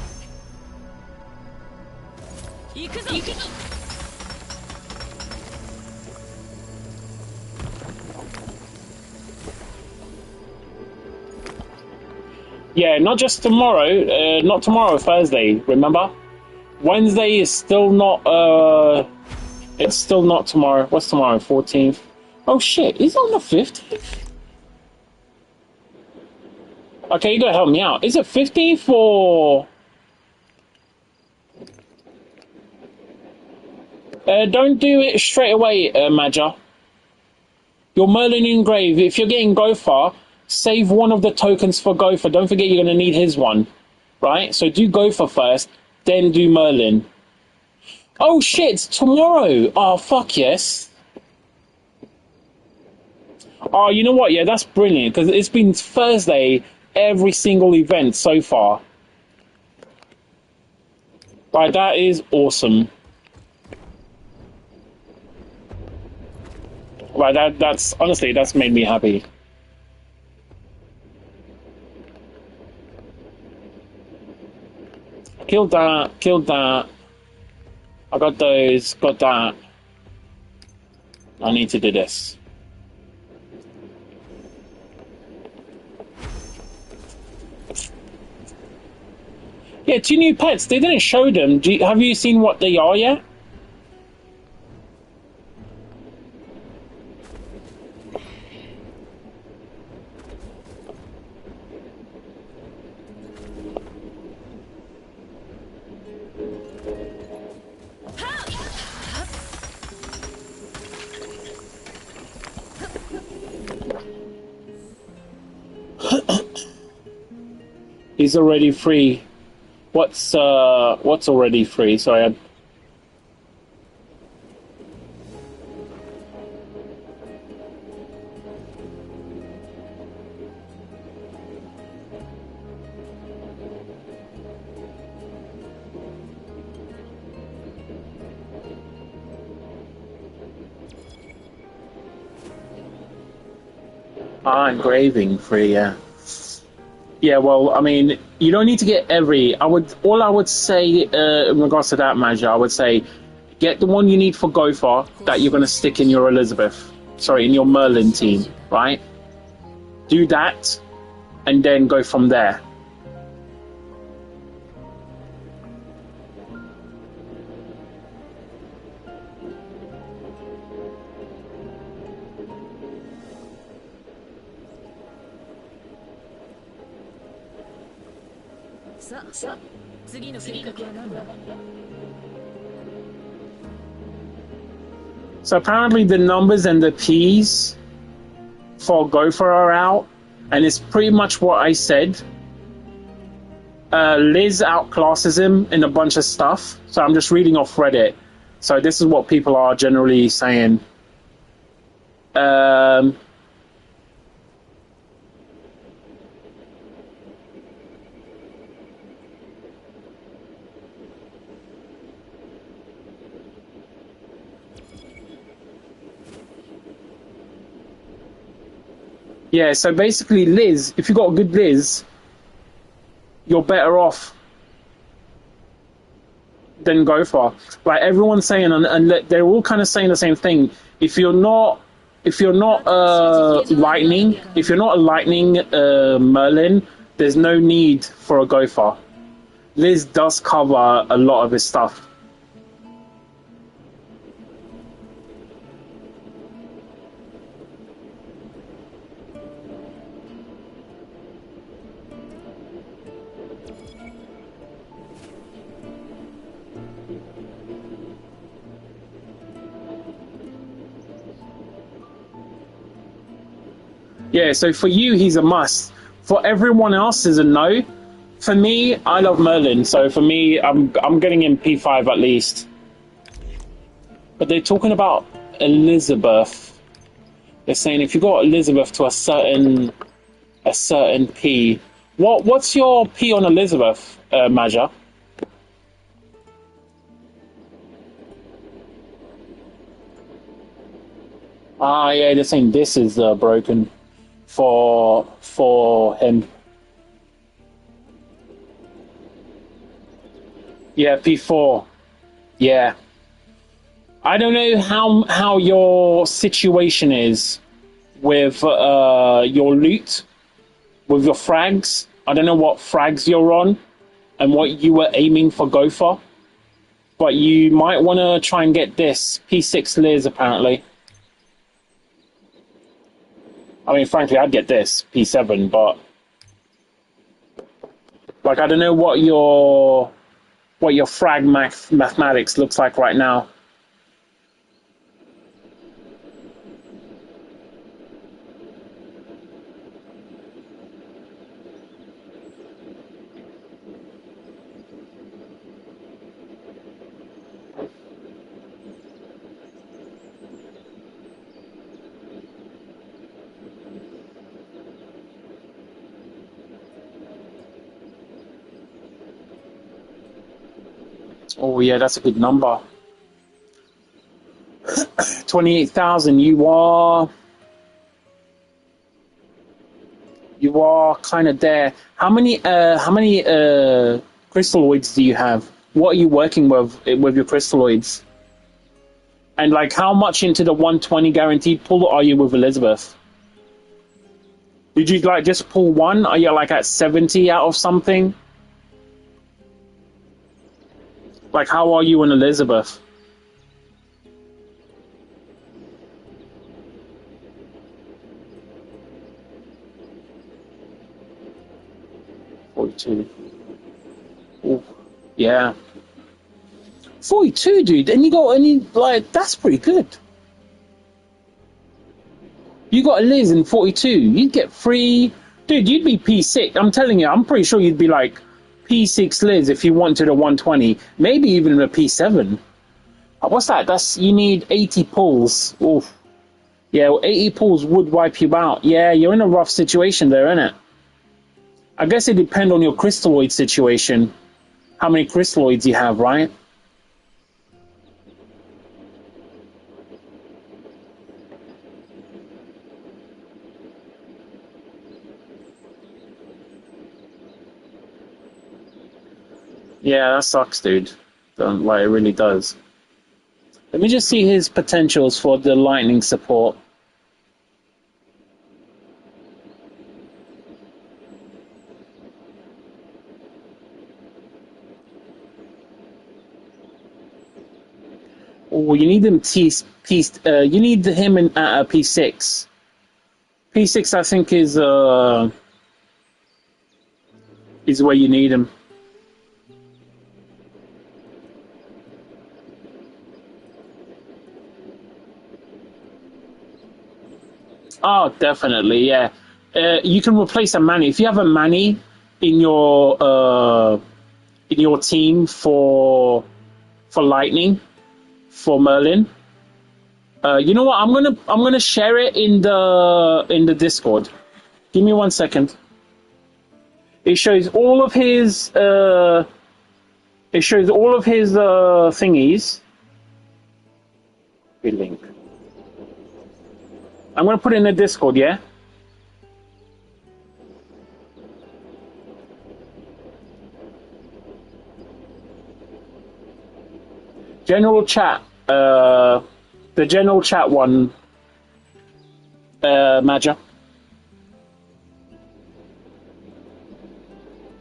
S2: Yeah, not just tomorrow, not tomorrow, Thursday, remember? Wednesday is still not, it's still not tomorrow. What's tomorrow, 14th? Oh shit, is it on the 15th? Okay, you gotta help me out. Is it 15th or... don't do it straight away, Maja. Your Merlin Engrave, if you're getting Gopher, save one of the tokens for Gopher. Don't forget you're going to need his one, right? So do Gopher first, then do Merlin. Oh shit, it's tomorrow. Oh, fuck yes. Oh, you know what? Yeah, that's brilliant, because it's been Thursday every single event so far. Right, that is awesome. Right, that's honestly, that's made me happy. Killed that, killed that. I got those, got that. I need to do this. Yeah, 2 new pets. They didn't show them. Have you seen what they are yet? He's already free. What's already free? Sorry, engraving free, yeah. Yeah, well, I mean, you don't need to get every. All I would say in regards to that, Maja, I would say get the one you need for Gopher that you're going to stick in your Elizabeth. Sorry, in your Merlin team, right? Do that, and then go from there. So apparently the numbers and the P's for Gopher are out, and it's pretty much what I said. Liz outclasses him in a bunch of stuff, so I'm just reading off Reddit. So this is what people are generally saying. Yeah, so basically Liz, if you got a good Liz, you're better off than Gopher. Like everyone's saying, and they're all kind of saying the same thing. If you're not lightning, if you're not a lightning Merlin, there's no need for a Gopher. Liz does cover a lot of his stuff. Yeah, so for you, he's a must. For everyone else, is a no. For me, I love Merlin, so for me, I'm getting him P5 at least. But they're talking about Elizabeth. They're saying if you got Elizabeth to a certain P. What's your P on Elizabeth, Maja? Ah, yeah, they're saying this is broken for him. Yeah, P4. Yeah. I don't know how your situation is with your loot, with your frags. I don't know what frags you're on and what you were aiming for Gopher. But you might want to try and get this. P6 Liz, apparently. I mean, frankly, I'd get this. P7, but... Like, I don't know what your frag mathematics looks like right now. Oh yeah, that's a good number. 28,000. You are kind of there. How many crystalloids do you have? What are you working with your crystalloids? And like, how much into the 120 guaranteed pull are you with Elizabeth? Did you like just pull one? Are you like at 70 out of something? Like, how are you in Elizabeth? Ooh, yeah. 42, dude. And like, that's pretty good. You got a Liz in 42. You'd get free. Dude, you'd be P6. I'm telling you, I'm pretty sure you'd be like P6 Liz if you wanted a 120. Maybe even a P7. What's that? You need 80 pulls. Oof. Yeah, well, 80 pulls would wipe you out. Yeah, you're in a rough situation there, innit? I guess it depends on your crystalloid situation. How many crystalloids you have, right? Yeah, that sucks, dude. Like, it really does. Let me just see his potentials for the lightning support. Oh, you need him you need him in at P6. P6, I think, is where you need him. Oh, definitely, yeah. You can replace a Manny if you have a Manny in your team for lightning for Merlin. You know what? I'm gonna share it in the Discord. Give me 1 second. It shows all of his thingies. Link. I'm gonna put it in the Discord, yeah? General chat. The general chat one, Maja.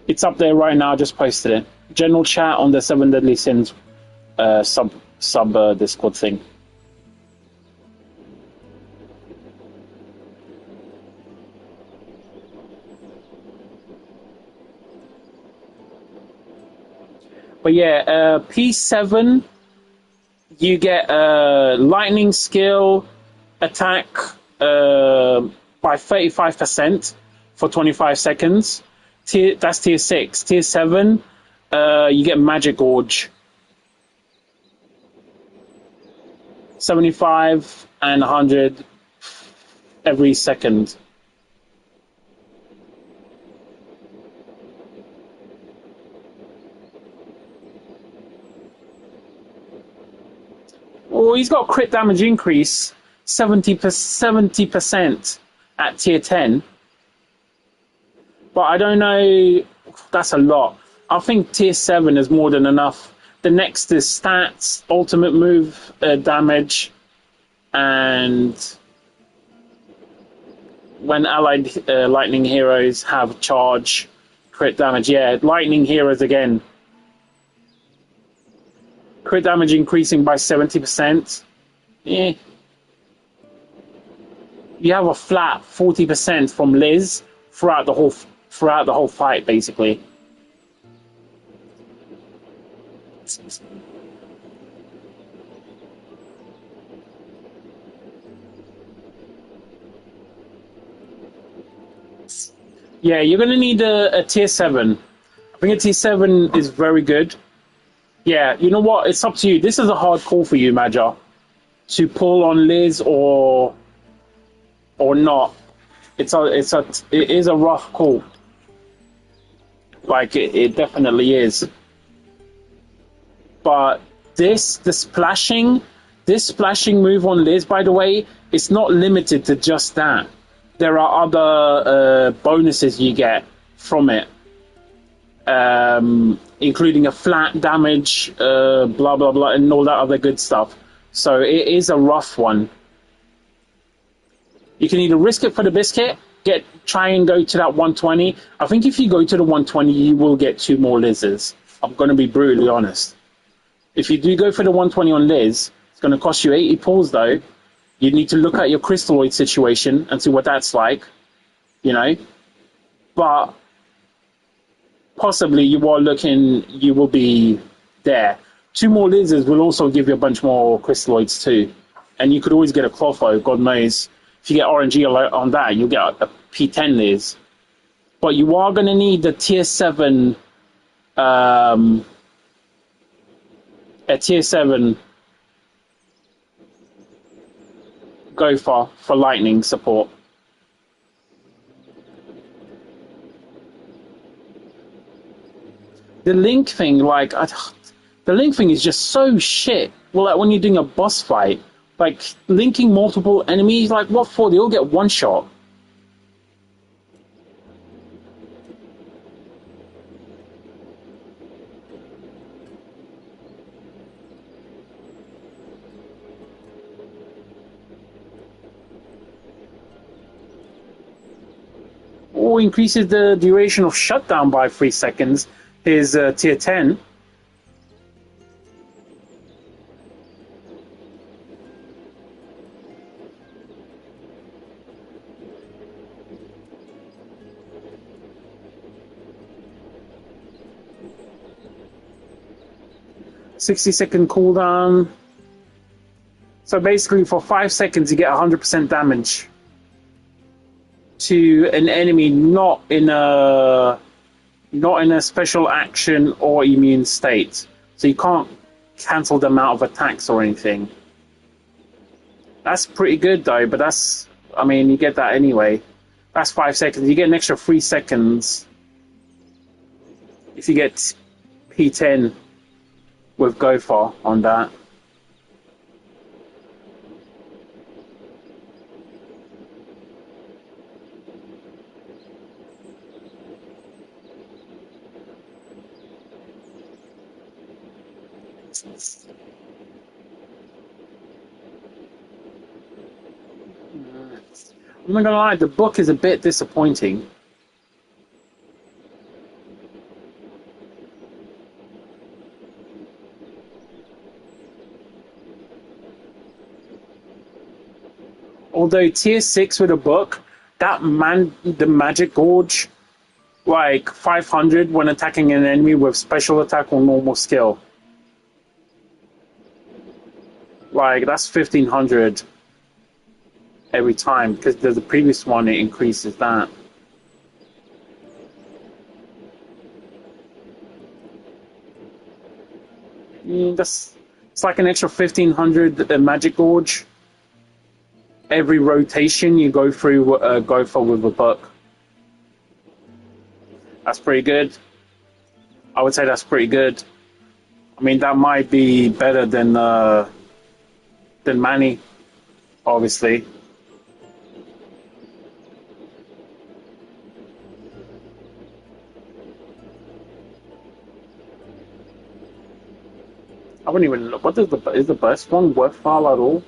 S2: It's up there right now. I just posted it. General chat on the Seven Deadly Sins sub Discord thing. But yeah, P7, you get lightning skill attack by 35% for 25 seconds. That's tier 6. Tier 7, you get magic gorge. 75 and 100 every second. Oh, he's got crit damage increase 70% at tier 10. But I don't know, that's a lot. I think tier 7 is more than enough. The next is stats, ultimate move damage, and when allied lightning heroes have charge, crit damage. Yeah, lightning heroes again. Crit damage increasing by 70%. Yeah. You have a flat 40% from Liz throughout the whole fight, basically. Yeah, you're gonna need a tier 7. I think a tier 7 is very good. Yeah, you know what? It's up to you. This is a hard call for you, Major, to pull on Liz or not. It is a rough call. Like it definitely is. But the splashing move on Liz, by the way, it's not limited to just that. There are other bonuses you get from it, including a flat damage, blah blah blah, and all that other good stuff. So it is a rough one. You can either risk it for the biscuit, try and go to that 120. I think if you go to the 120, you will get 2 more Liz's. I'm going to be brutally honest. If you do go for the 120 on Liz, it's going to cost you 80 pulls though. You need to look at your crystalloid situation and see what that's like, you know. But possibly you will be there. 2 more Liz's will also give you a bunch more crystalloids too. And you could always get a Clotho, God knows. If you get RNG on that, you'll get a P10 Liz. But you are going to need the tier 7, a tier 7 go for lightning support. The link thing, the link thing is just so shit. Well, like when you're doing a boss fight, like linking multiple enemies, like what for? They all get one shot. Or increases the duration of shutdown by 3 seconds. Is tier 10. "60-second cooldown." So basically, for 5 seconds, you get 100% damage to an enemy not in a special action or immune state. So you can't cancel them out of attacks or anything. That's pretty good though, but you get that anyway. That's 5 seconds. You get an extra 3 seconds if you get P10 with Gopher on that. I'm not gonna lie, the book is a bit disappointing. Although tier 6 with a book, the magic gorge, like 500 when attacking an enemy with special attack or normal skill. Like, that's 1500 every time, because there's the previous one, it increases that. It's like an extra 1500 magic gorge. Every rotation you go through, go for with a book. That's pretty good. I would say that's pretty good. I mean, that might be better than Manny, obviously. I wouldn't even look. What is the burst one worthwhile at all?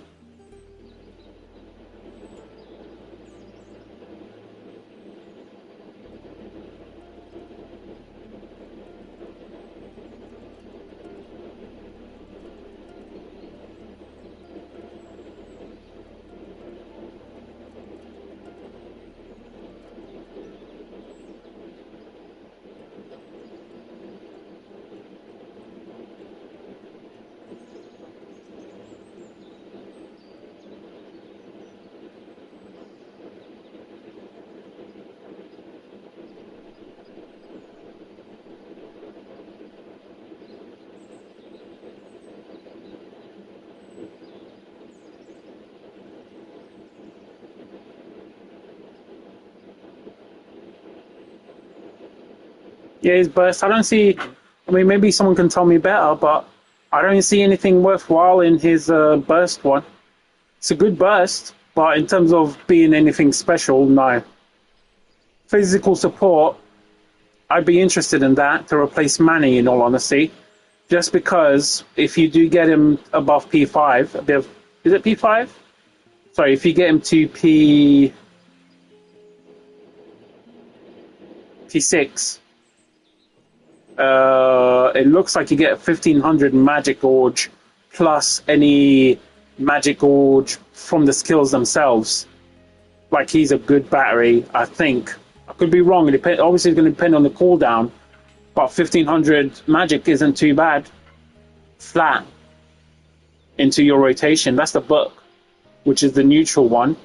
S2: Yeah, his burst. I don't see. I mean, maybe someone can tell me better, but I don't see anything worthwhile in his burst one. It's a good burst, but in terms of being anything special, no. Physical support, I'd be interested in that to replace Manny, in all honesty. Just because if you do get him above P5, is it P5? Sorry, if you get him to P6, it looks like you get 1500 magic gorge plus any magic gorge from the skills themselves. Like, he's a good battery, I think. I could be wrong. Obviously, it's going to depend on the cooldown, but 1500 magic isn't too bad. Flat into your rotation. That's the book, which is the neutral one.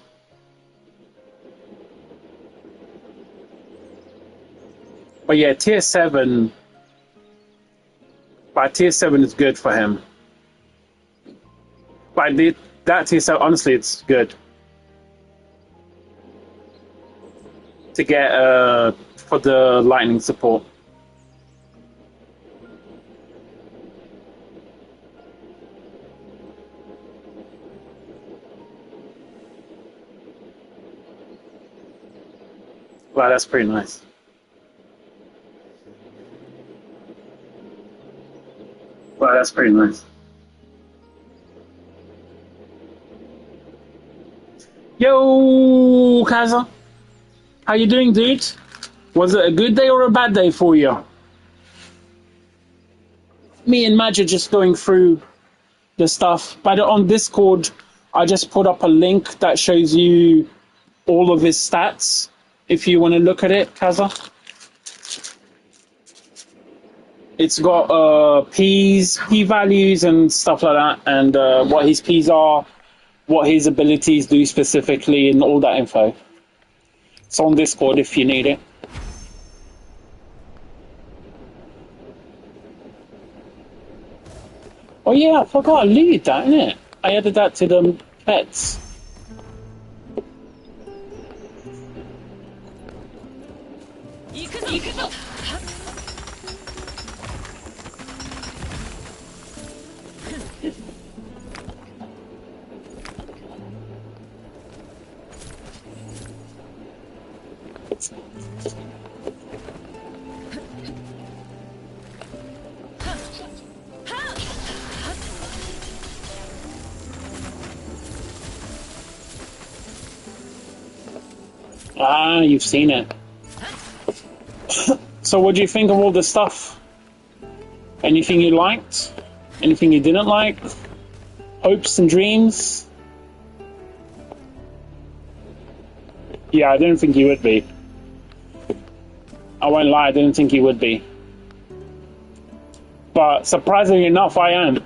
S2: But yeah, tier 7. But tier 7 is good for him. But that tier 7, honestly, it's good to get for the lightning support. Wow, that's pretty nice. Wow, that's pretty nice. Yo, Kaza, how you doing, dude? Was it a good day or a bad day for you? Me and Madge are just going through the stuff, but on Discord, I just put up a link that shows you all of his stats. If you want to look at it, Kaza, it's got P values and stuff like that, and what his Ps are, what his abilities do specifically, and all that info. It's on Discord if you need it. Oh yeah, I forgot I deleted that, innit? I added that to the pets. Ah, you've seen it. So what do you think of all this stuff? Anything you liked? Anything you didn't like? Hopes and dreams? Yeah, I didn't think you would be. I won't lie, I didn't think you would be. But surprisingly enough, I am.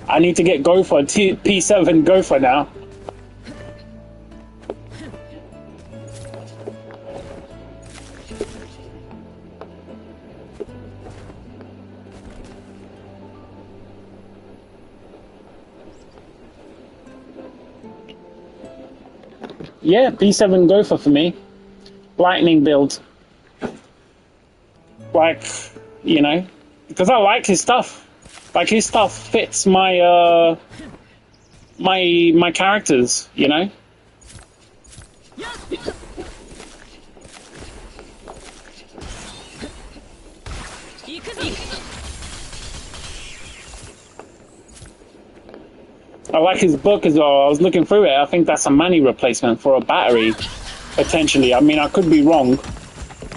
S2: I need to get Gopher, P7 Gopher now. Yeah, P7 Gopher for me. Lightning build. Like, you know, because I like his stuff. Like, his stuff fits my, my characters, you know? I like his book as well. I was looking through it. I think that's a money replacement for a battery, potentially. I mean, I could be wrong,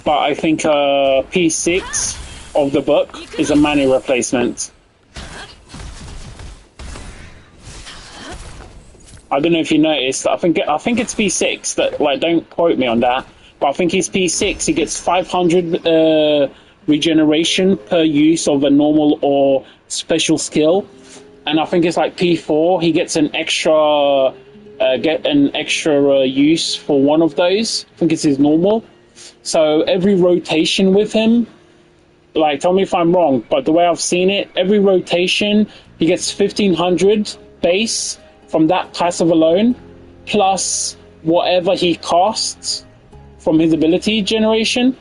S2: but I think P6 of the book is a money replacement. I don't know if you noticed. I think it's P6. That, like, don't quote me on that. But I think he's P6. He gets 500 regeneration per use of a normal or special skill. And I think it's like P4. He gets an extra use for one of those. I think it's his normal. So every rotation with him, like, tell me if I'm wrong, but the way I've seen it, every rotation he gets 1500 base from that passive alone, plus whatever he costs from his ability generation.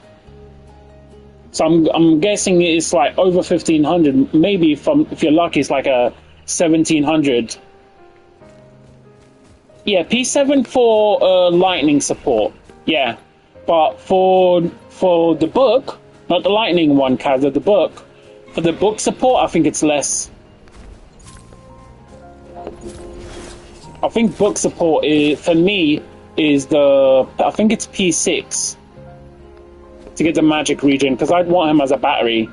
S2: So I'm guessing it's like over 1500. Maybe if you're lucky, it's like a 1700. Yeah, P7 for lightning support. Yeah, but for the book, not the lightning one, Kaz, the book. For the book support, I think it's less. I think book support for me is I think it's P6 to get the magic regen, because I'd want him as a battery.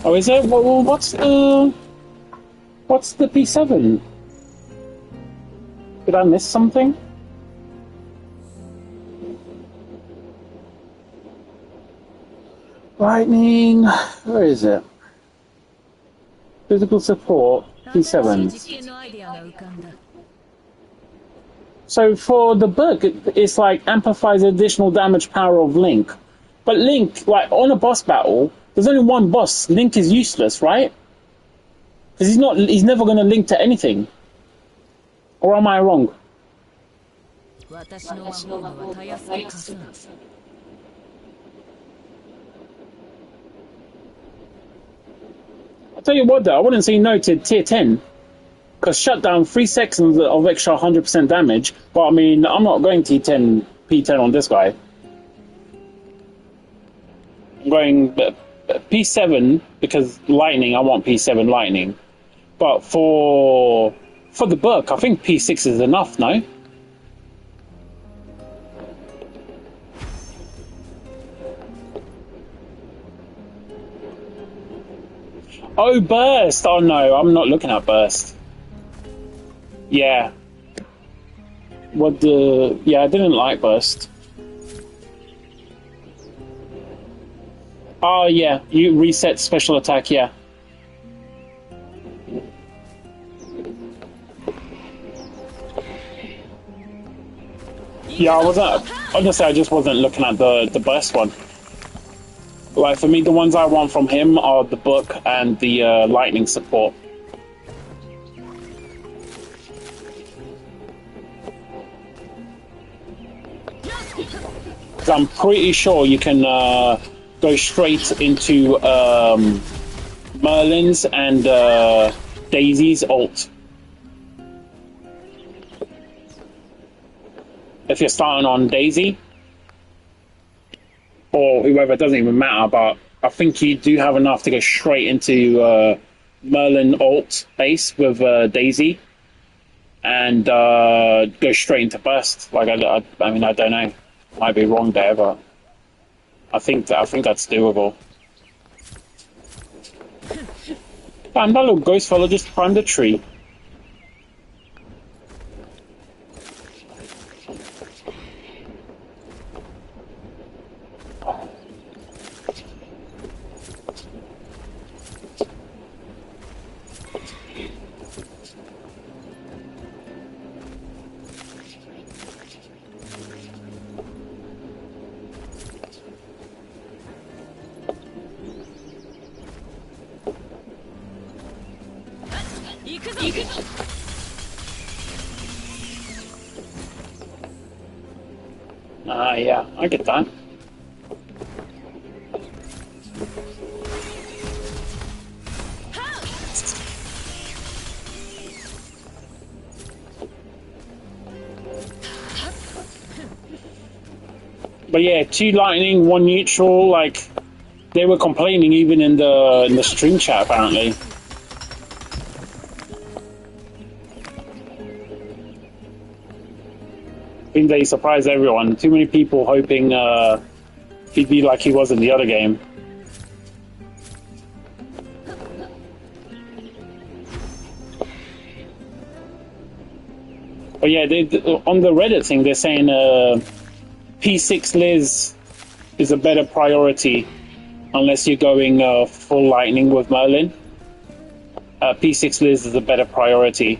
S2: Oh, is it? Well, what's the P7? Did I miss something? Lightning, where is it? Physical support, P7. So for the book, it's like amplifies additional damage power of Link. But Link, like on a boss battle, there's only one boss. Link is useless, right? Because he's never going to link to anything. Or am I wrong? I'll tell you what though, I wouldn't say no to tier 10. Because shutdown, 3 seconds of extra 100% damage. But I mean, I'm not going T10, P10 on this guy. I'm going P7 because lightning, I want P7 lightning. But for the book, I think P6 is enough, no? Oh, burst! Oh no, I'm not looking at burst. Yeah. Yeah, I didn't like burst. Oh yeah, you reset special attack, yeah. Yeah, honestly, I just wasn't looking at the burst one. Like, for me, the ones I want from him are the book and the lightning support. Because I'm pretty sure you can go straight into Merlin's and Daisy's ult. If you're starting on Daisy or whoever, it doesn't even matter, but I think you do have enough to go straight into Merlin ult base with Daisy and go straight into burst. Like I mean, I don't know, might be wrong there, but I think that's doable. Damn, that little ghost fella just climbed a tree. Yeah, I get that. But yeah, 2 lightning, 1 neutral. Like they were complaining even in the stream chat apparently. I think they surprised everyone. Too many people hoping he'd be like he was in the other game. But yeah, on the Reddit thing, they're saying P6 Liz is a better priority unless you're going full lightning with Merlin. P6 Liz is a better priority.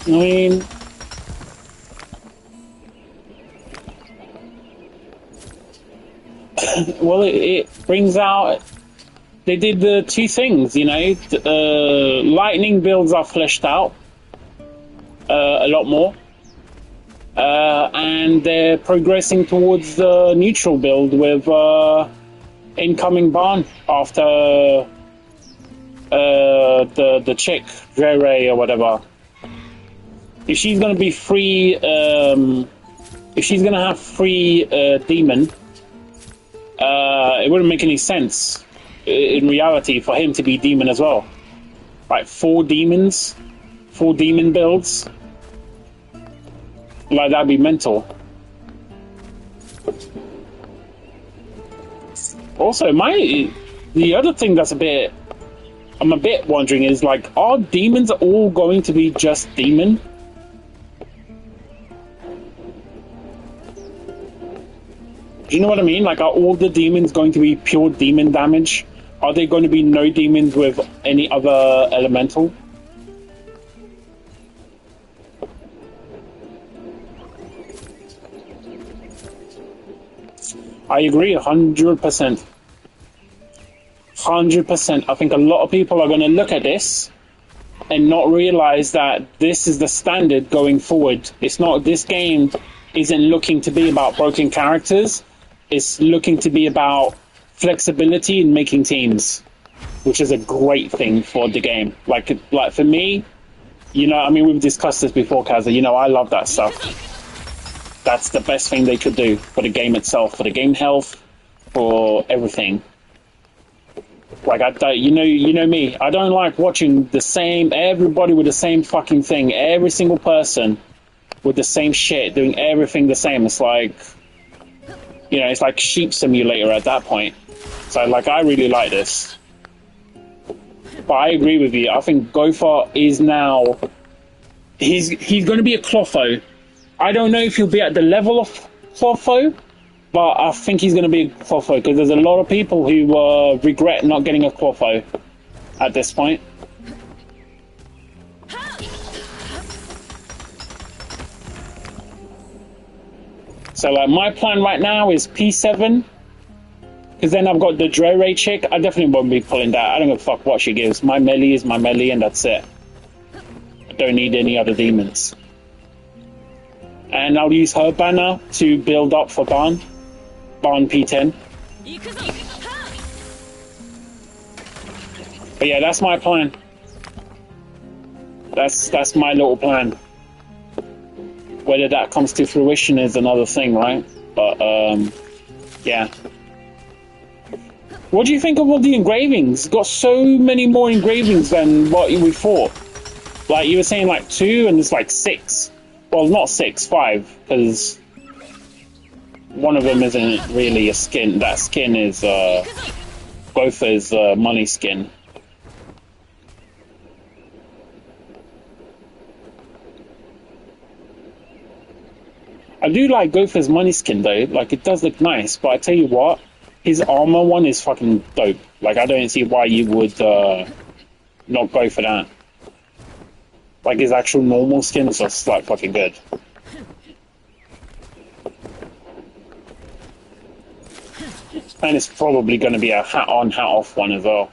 S2: I mean, well, it brings out. They did the 2 things, you know. Lightning builds are fleshed out a lot more, and they're progressing towards the neutral build with incoming Barn after the chick Dre or whatever. If she's gonna be free, if she's gonna have free demon, it wouldn't make any sense in reality for him to be demon as well. Like 4 demons, 4 demon builds, like that'd be mental. Also, the other thing that's I'm a bit wondering is like, are demons all going to be just demon? Do you know what I mean? Like, are all the demons going to be pure demon damage? Are there going to be no demons with any other elemental? I agree 100%. 100%. I think a lot of people are going to look at this and not realize that this is the standard going forward. It's not, this game isn't looking to be about broken characters. It's looking to be about flexibility in making teams, which is a great thing for the game. Like for me, you know, I mean, we've discussed this before, Kaza. You know, I love that stuff. That's the best thing they could do for the game itself, for the game health, for everything. Like, you know me. I don't like watching everybody with the same fucking thing. Every single person with the same shit, doing everything the same. It's like, you know, it's like Sheep Simulator at that point. So, like, I really like this. But I agree with you. I think Gopher is now... He's going to be a Clotho. I don't know if he'll be at the level of Clotho, but I think he's going to be a Clotho because there's a lot of people who regret not getting a Clotho at this point. So like my plan right now is P7, because then I've got the Dre chick. I definitely won't be pulling that. I don't give a fuck what she gives. My melee is my melee and that's it. I don't need any other demons. And I'll use her banner to build up for Barn P10. But yeah, that's my plan. That's my little plan. Whether that comes to fruition is another thing, right? But yeah. What do you think of all the engravings? Got so many more engravings than what we thought. Like you were saying, like 2, and it's like 6. Well, not 6, 5, because one of them isn't really a skin. That skin is Gopher's money skin. I do like Gopher's money skin though. Like it does look nice, but I tell you what, his armor one is fucking dope. Like I don't see why you would not go for that. Like his actual normal skin is just like fucking good. And it's probably going to be a hat on, hat off one as well.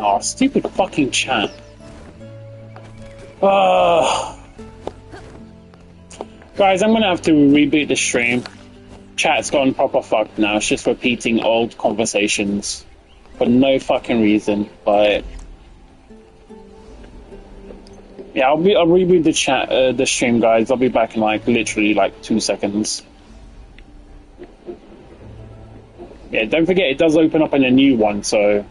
S2: Oh, stupid fucking chat. Guys, I'm gonna have to reboot the stream. Chat's gone proper fucked now. It's just repeating old conversations for no fucking reason. But yeah, I'll reboot the chat, the stream, guys. I'll be back in like literally like 2 seconds. Yeah, don't forget it does open up in a new one, so